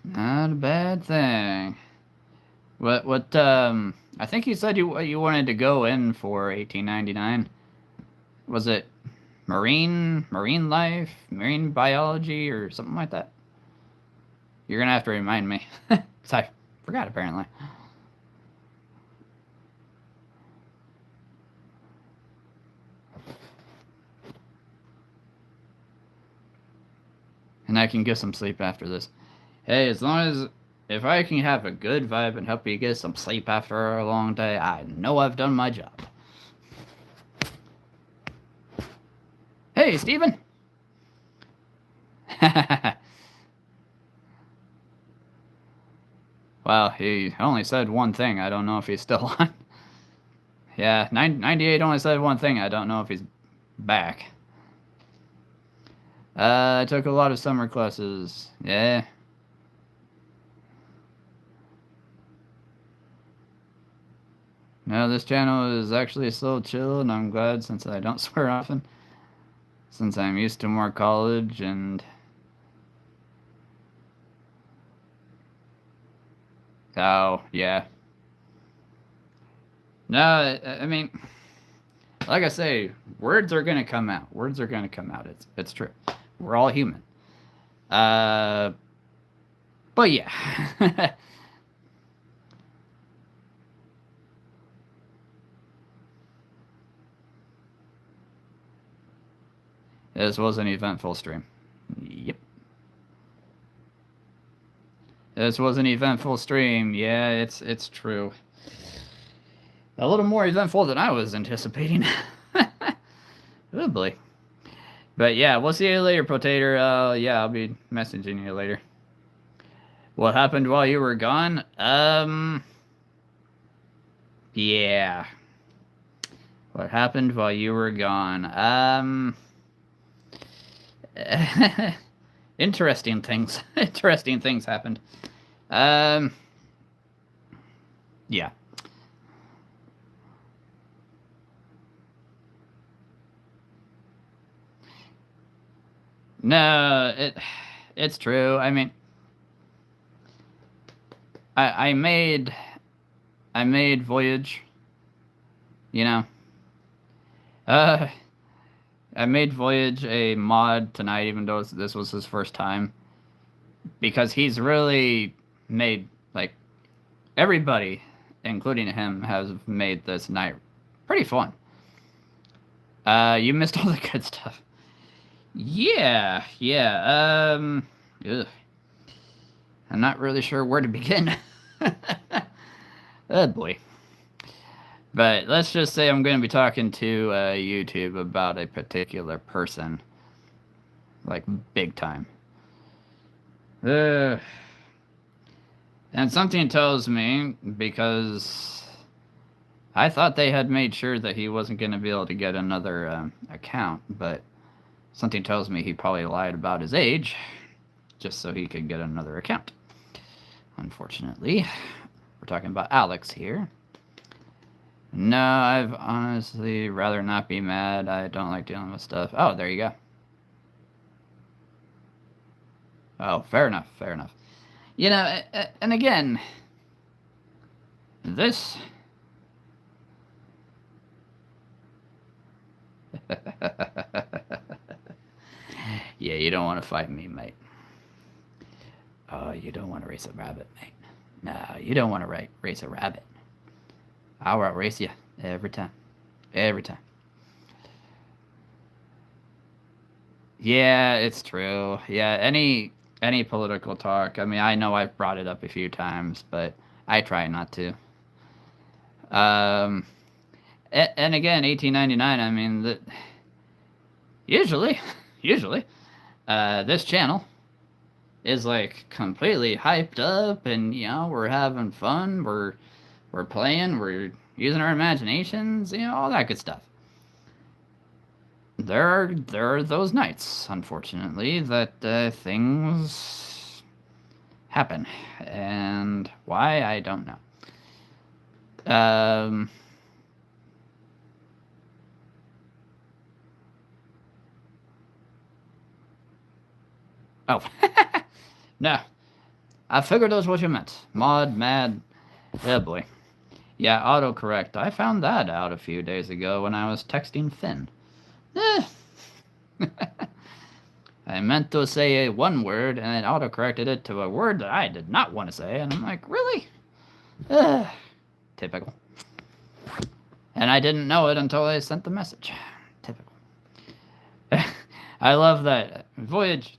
Not a bad thing. What, I think you said you wanted to go in for 1899. Was it marine life, marine biology, or something like that? You're gonna have to remind me. 'Cause I forgot, apparently. And I can get some sleep after this. Hey, as long as if I can have a good vibe and help you get some sleep after a long day, I know I've done my job. Hey, Steven! Well, he only said one thing. I don't know if he's still on. Yeah, 98 only said one thing. I don't know if he's back. I took a lot of summer classes. Yeah. No, this channel is actually so chill, and I'm glad since I don't swear often. Since I'm used to more college and... Oh, yeah. No, I mean, like I say, words are gonna come out. Words are gonna come out. It's true. We're all human. But yeah. This was an eventful stream. Yep. This was an eventful stream. Yeah, it's true. A little more eventful than I was anticipating. Oh boy. But yeah, we'll see you later, Potato. Yeah, I'll be messaging you later. What happened while you were gone? Yeah. What happened while you were gone? Interesting things. Interesting things happened. Yeah. No, it's true. I mean, I made Voyage, you know. I made Voyage a mod tonight, even though this was his first time, because he's really made, like, everybody, including him, has made this night pretty fun. You missed all the good stuff. Yeah. Ugh. I'm not really sure where to begin. Oh boy. But let's just say I'm going to be talking to YouTube about a particular person. Like, big time. And something tells me, because I thought they had made sure that he wasn't going to be able to get another account, but something tells me he probably lied about his age just so he could get another account. Unfortunately. We're talking about Alex here. No, I've honestly rather not be mad. I don't like dealing with stuff. Oh, there you go. Oh, fair enough, fair enough. You know, and again, this... Yeah, you don't want to fight me, mate. Oh, you don't want to race a rabbit, mate. No, you don't want to race a rabbit. I'll outrace you every time. Every time. Yeah, it's true. Yeah, any political talk. I mean, I know I've brought it up a few times, but I try not to. And again, 1899. I mean, usually, this channel is like completely hyped up, and you know we're having fun. We're playing. We're using our imaginations. You know all that good stuff. There are those nights, unfortunately, that things happen, and why I don't know. Oh, no, I figured that's what you meant. Mod, mad. Oh boy. Yeah, autocorrect. I found that out a few days ago when I was texting Finn. Eh. I meant to say one word and it autocorrected it to a word that I did not want to say, and I'm like, really? Typical. And I didn't know it until I sent the message. Typical. I love that. Voyage,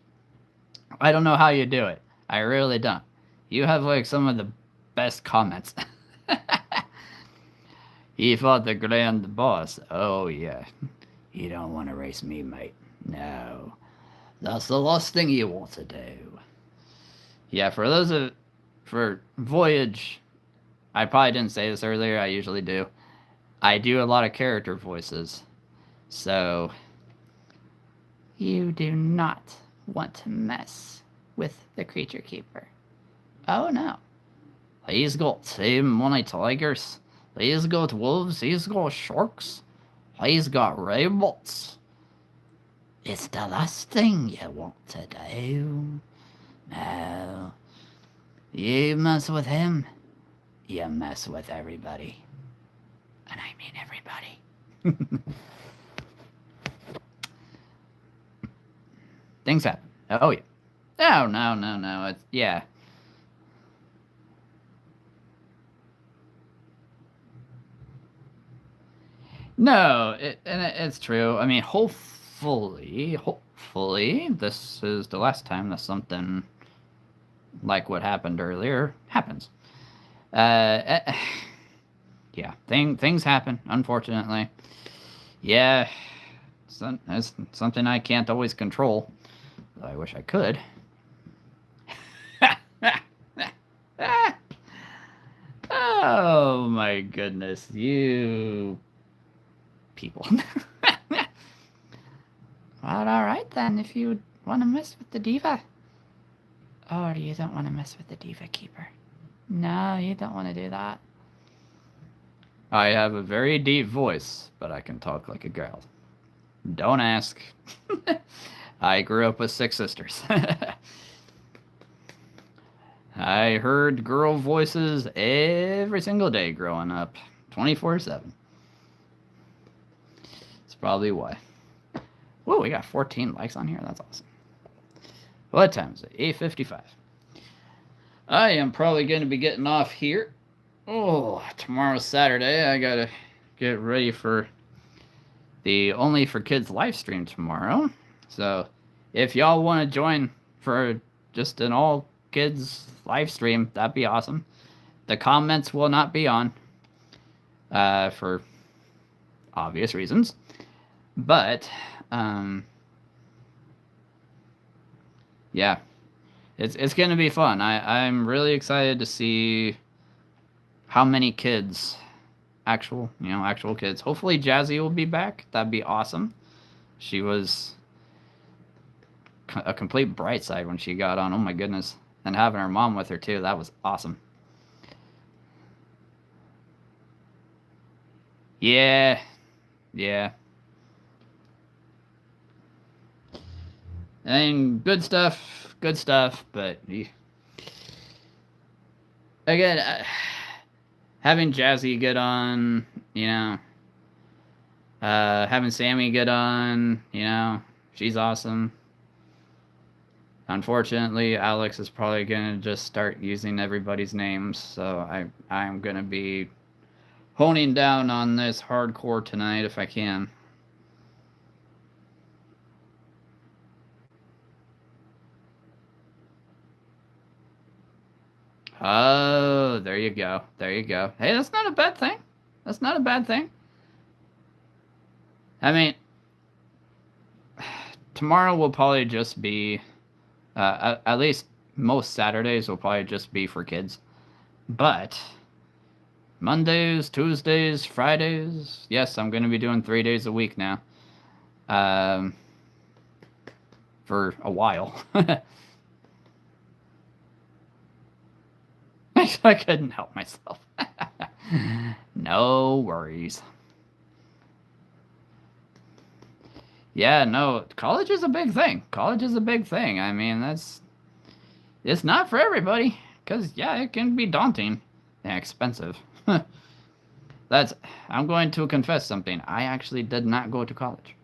I don't know how you do it. I really don't. You have like some of the best comments. He fought the grand boss. Oh yeah. You don't want to race me, mate. No. That's the last thing you want to do. Yeah, for Voyage, I probably didn't say this earlier, I usually do. I do a lot of character voices. So you do not want to mess with the creature keeper. Oh no. He's got too many tigers. He's got wolves. He's got sharks. He's got robots. It's the last thing you want to do. No. You mess with him, you mess with everybody. And I mean everybody. Things happen. Oh yeah. No. It's, yeah. No, it's true. I mean, hopefully, this is the last time that something like what happened earlier happens. Yeah, things happen, unfortunately. Yeah, it's something I can't always control. I wish I could. Oh my goodness, you people. Well, alright then, if you want to mess with the diva. Or you don't want to mess with the diva keeper. No, you don't want to do that. I have a very deep voice, but I can talk like a girl. Don't ask. I grew up with 6 sisters. I heard girl voices every single day growing up, 24/7. That's probably why. Whoa, we got 14 likes on here. That's awesome. What time is it? 8:55. I am probably going to be getting off here. Oh, tomorrow's Saturday. I gotta get ready for the Only for Kids live stream tomorrow. So, if y'all want to join for just an all kids live stream, that'd be awesome. The comments will not be on for obvious reasons, but yeah, it's gonna be fun. I'm really excited to see how many kids, actual kids. Hopefully Jazzy will be back. That'd be awesome. She was a complete bright side when she got on. Oh my goodness. And having her mom with her too, that was awesome. Yeah. And good stuff, but again, having Jazzy get on, having Sammy get on, she's awesome. Unfortunately, Alex is probably going to just start using everybody's names, so I'm going to be honing down on this hardcore tonight if I can. Oh, there you go. Hey, that's not a bad thing. I mean, tomorrow will probably just be, at least most Saturdays will probably just be for kids. But Mondays, Tuesdays, Fridays, yes, I'm going to be doing 3 days a week now. For a while. I couldn't help myself. No worries. Yeah, no, college is a big thing. I mean, It's not for everybody, because, yeah, it can be daunting and expensive. I'm going to confess something. I actually did not go to college.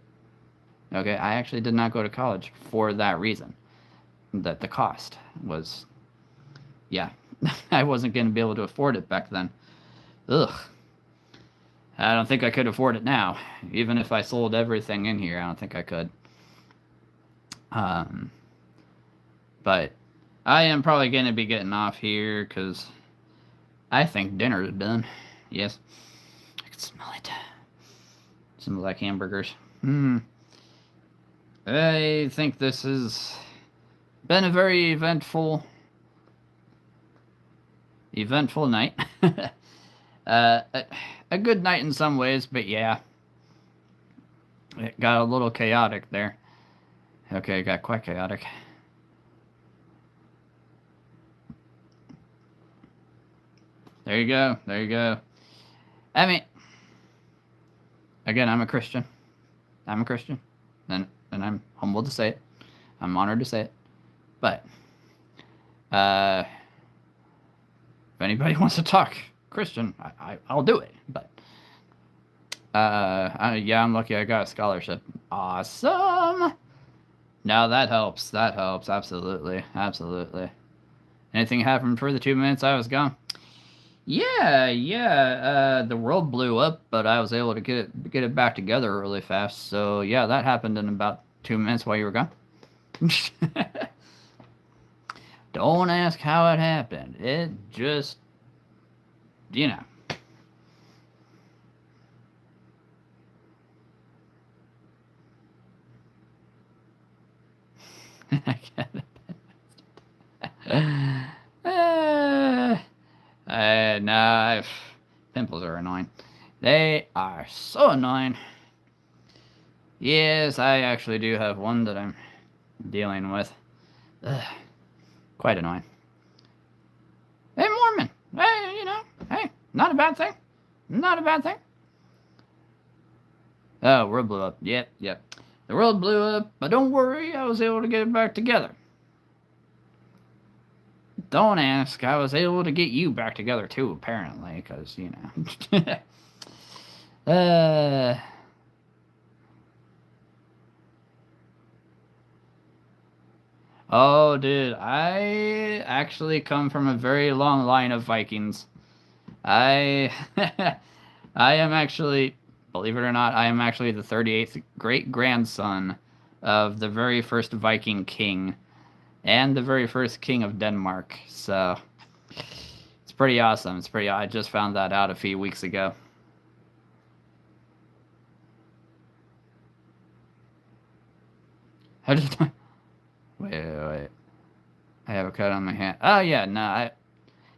Okay, I actually did not go to college for that reason. That the cost was, yeah, I wasn't going to be able to afford it back then. Ugh. I don't think I could afford it now. Even if I sold everything in here, I don't think I could. But I am probably going to be getting off here because I think dinner is done. Yes. I can smell it. Smells like hamburgers. I think this has been a very eventful night. A good night in some ways, but yeah. It got a little chaotic there. Okay, it got quite chaotic. There you go. There you go. I mean, again, I'm a Christian. I'm a Christian. And I'm humbled to say it. I'm honored to say it. But, if anybody wants to talk Christian, I'll do it. But, yeah, I'm lucky I got a scholarship. Awesome! No, that helps. That helps. Absolutely. Absolutely. Anything happened for the 2 minutes I was gone? Yeah. The world blew up, but I was able to get it back together really fast. So yeah, that happened in about 2 minutes while you were gone. Don't ask how it happened. It just, you know. I get it. Nah, pimples are annoying. They are so annoying. Yes, I actually do have one that I'm dealing with. Ugh, quite annoying. Hey, Mormon. Hey, hey, not a bad thing. Not a bad thing. Oh, world blew up. Yep. The world blew up, but don't worry, I was able to get it back together. Don't ask. I was able to get you back together too, apparently, because, Oh, dude, I actually come from a very long line of Vikings. I am actually, believe it or not, I am actually the 38th great-grandson of the very first Viking king and the very first king of Denmark. So it's pretty awesome. I just found that out a few weeks ago. How did I... Wait. I have a cut on my hand. Oh, yeah, no,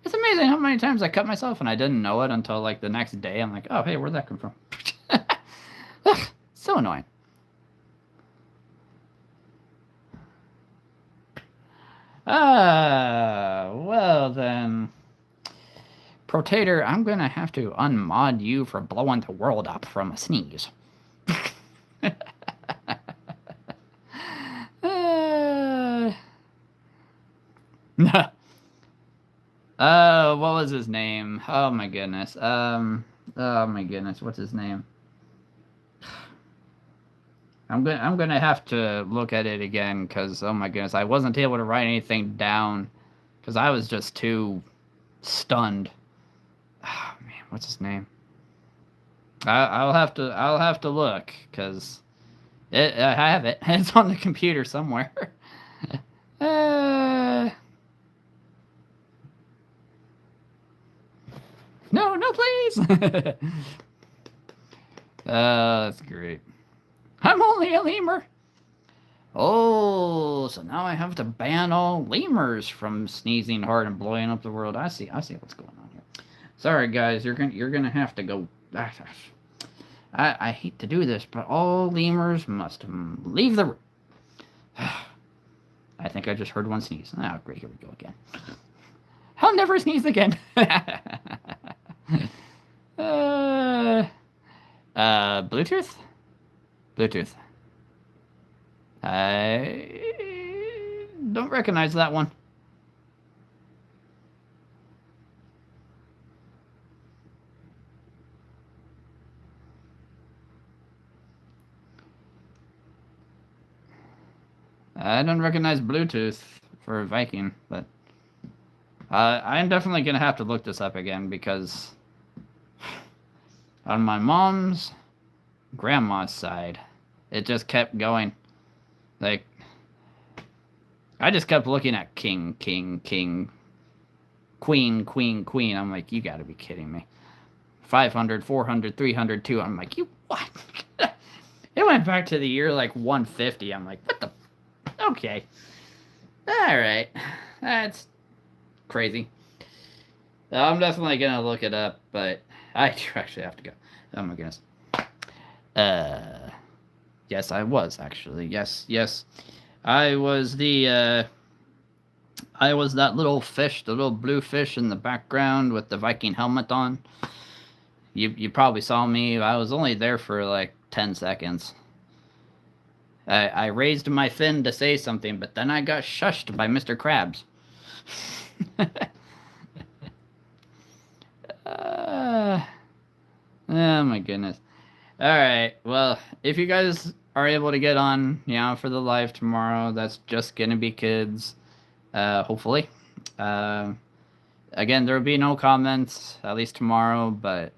it's amazing how many times I cut myself and I didn't know it until, like, the next day. I'm like, oh, hey, where'd that come from? Ugh, so annoying. Well then. Protator, I'm gonna have to unmod you for blowing the world up from a sneeze. What was his name? Oh my goodness. What's his name? I'm gonna have to look at it again because oh my goodness, I wasn't able to write anything down because I was just too stunned. Oh man, what's his name? I'll have to look because I have it. It's on the computer somewhere. No, please. That's great. I'm only a lemur. Oh, so now I have to ban all lemurs from sneezing hard and blowing up the world. I see what's going on here. Sorry, guys, you're gonna have to go. I hate to do this, but all lemurs must leave the room. I think I just heard one sneeze. Oh, great, here we go again. I'll never sneeze again. Bluetooth? Bluetooth. I don't recognize that one. I don't recognize Bluetooth for Viking, but I'm definitely gonna have to look this up again because on my mom's grandma's side, it just kept going. Like, I just kept looking at king, king, king, queen, queen, queen. I'm like, you gotta be kidding me. 500, 400, 300, 2. I'm like, you what? It went back to the year like 150. I'm like, what the? Okay. Alright. That's crazy. I'm definitely gonna look it up, but I do actually have to go. Oh my goodness. Yes, I was actually. Yes. I was I was that little fish, the little blue fish in the background with the Viking helmet on. You probably saw me. I was only there for like 10 seconds. I raised my fin to say something, but then I got shushed by Mr. Krabs. Oh my goodness. Alright, well, if you guys are able to get on, for the live tomorrow, that's just gonna be kids, hopefully. Again, there will be no comments, at least tomorrow, but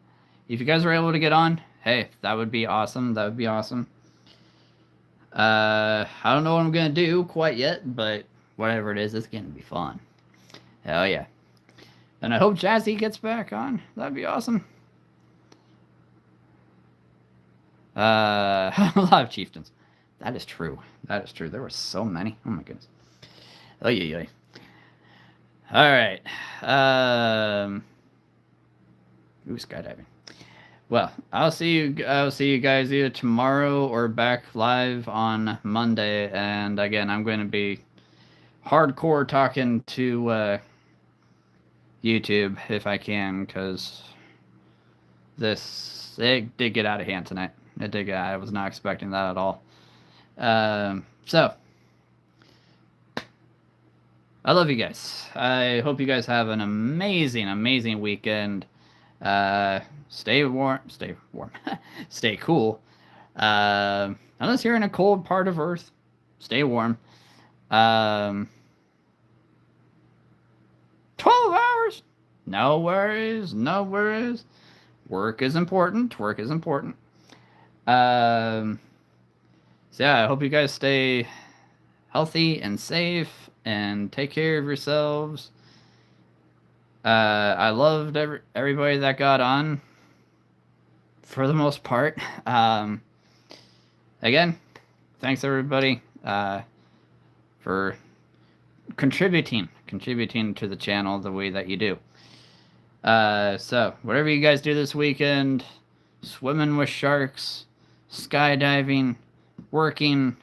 if you guys are able to get on, hey, that would be awesome. That would be awesome. I don't know what I'm gonna do quite yet, but whatever it is, it's gonna be fun. Hell yeah. And I hope Jazzy gets back on. That'd be awesome. A lot of chieftains. That is true. That is true. There were so many. Oh my goodness. Oh yeah. All right. Ooh, skydiving. Well, I'll see you guys either tomorrow or back live on Monday. And again, I'm going to be hardcore talking to YouTube if I can, because it did get out of hand tonight. It did get. I was not expecting that at all. So I love you guys. I hope you guys have an amazing weekend. Stay warm. Stay cool. Unless you're in a cold part of Earth, stay warm. 12 hours. No worries. Work is important. So yeah, I hope you guys stay healthy and safe and take care of yourselves. I loved everybody that got on for the most part. Again, thanks everybody for contributing to the channel the way that you do. So whatever you guys do this weekend, swimming with sharks, skydiving, working,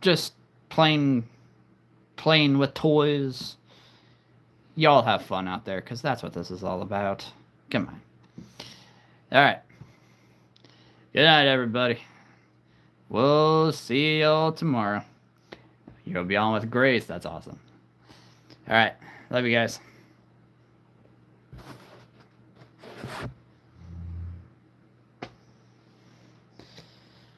just playing with toys, y'all have fun out there, because that's what this is all about. Come on. Alright. Good night, everybody. We'll see y'all tomorrow. You'll be on with Grace. That's awesome. Alright. Love you guys.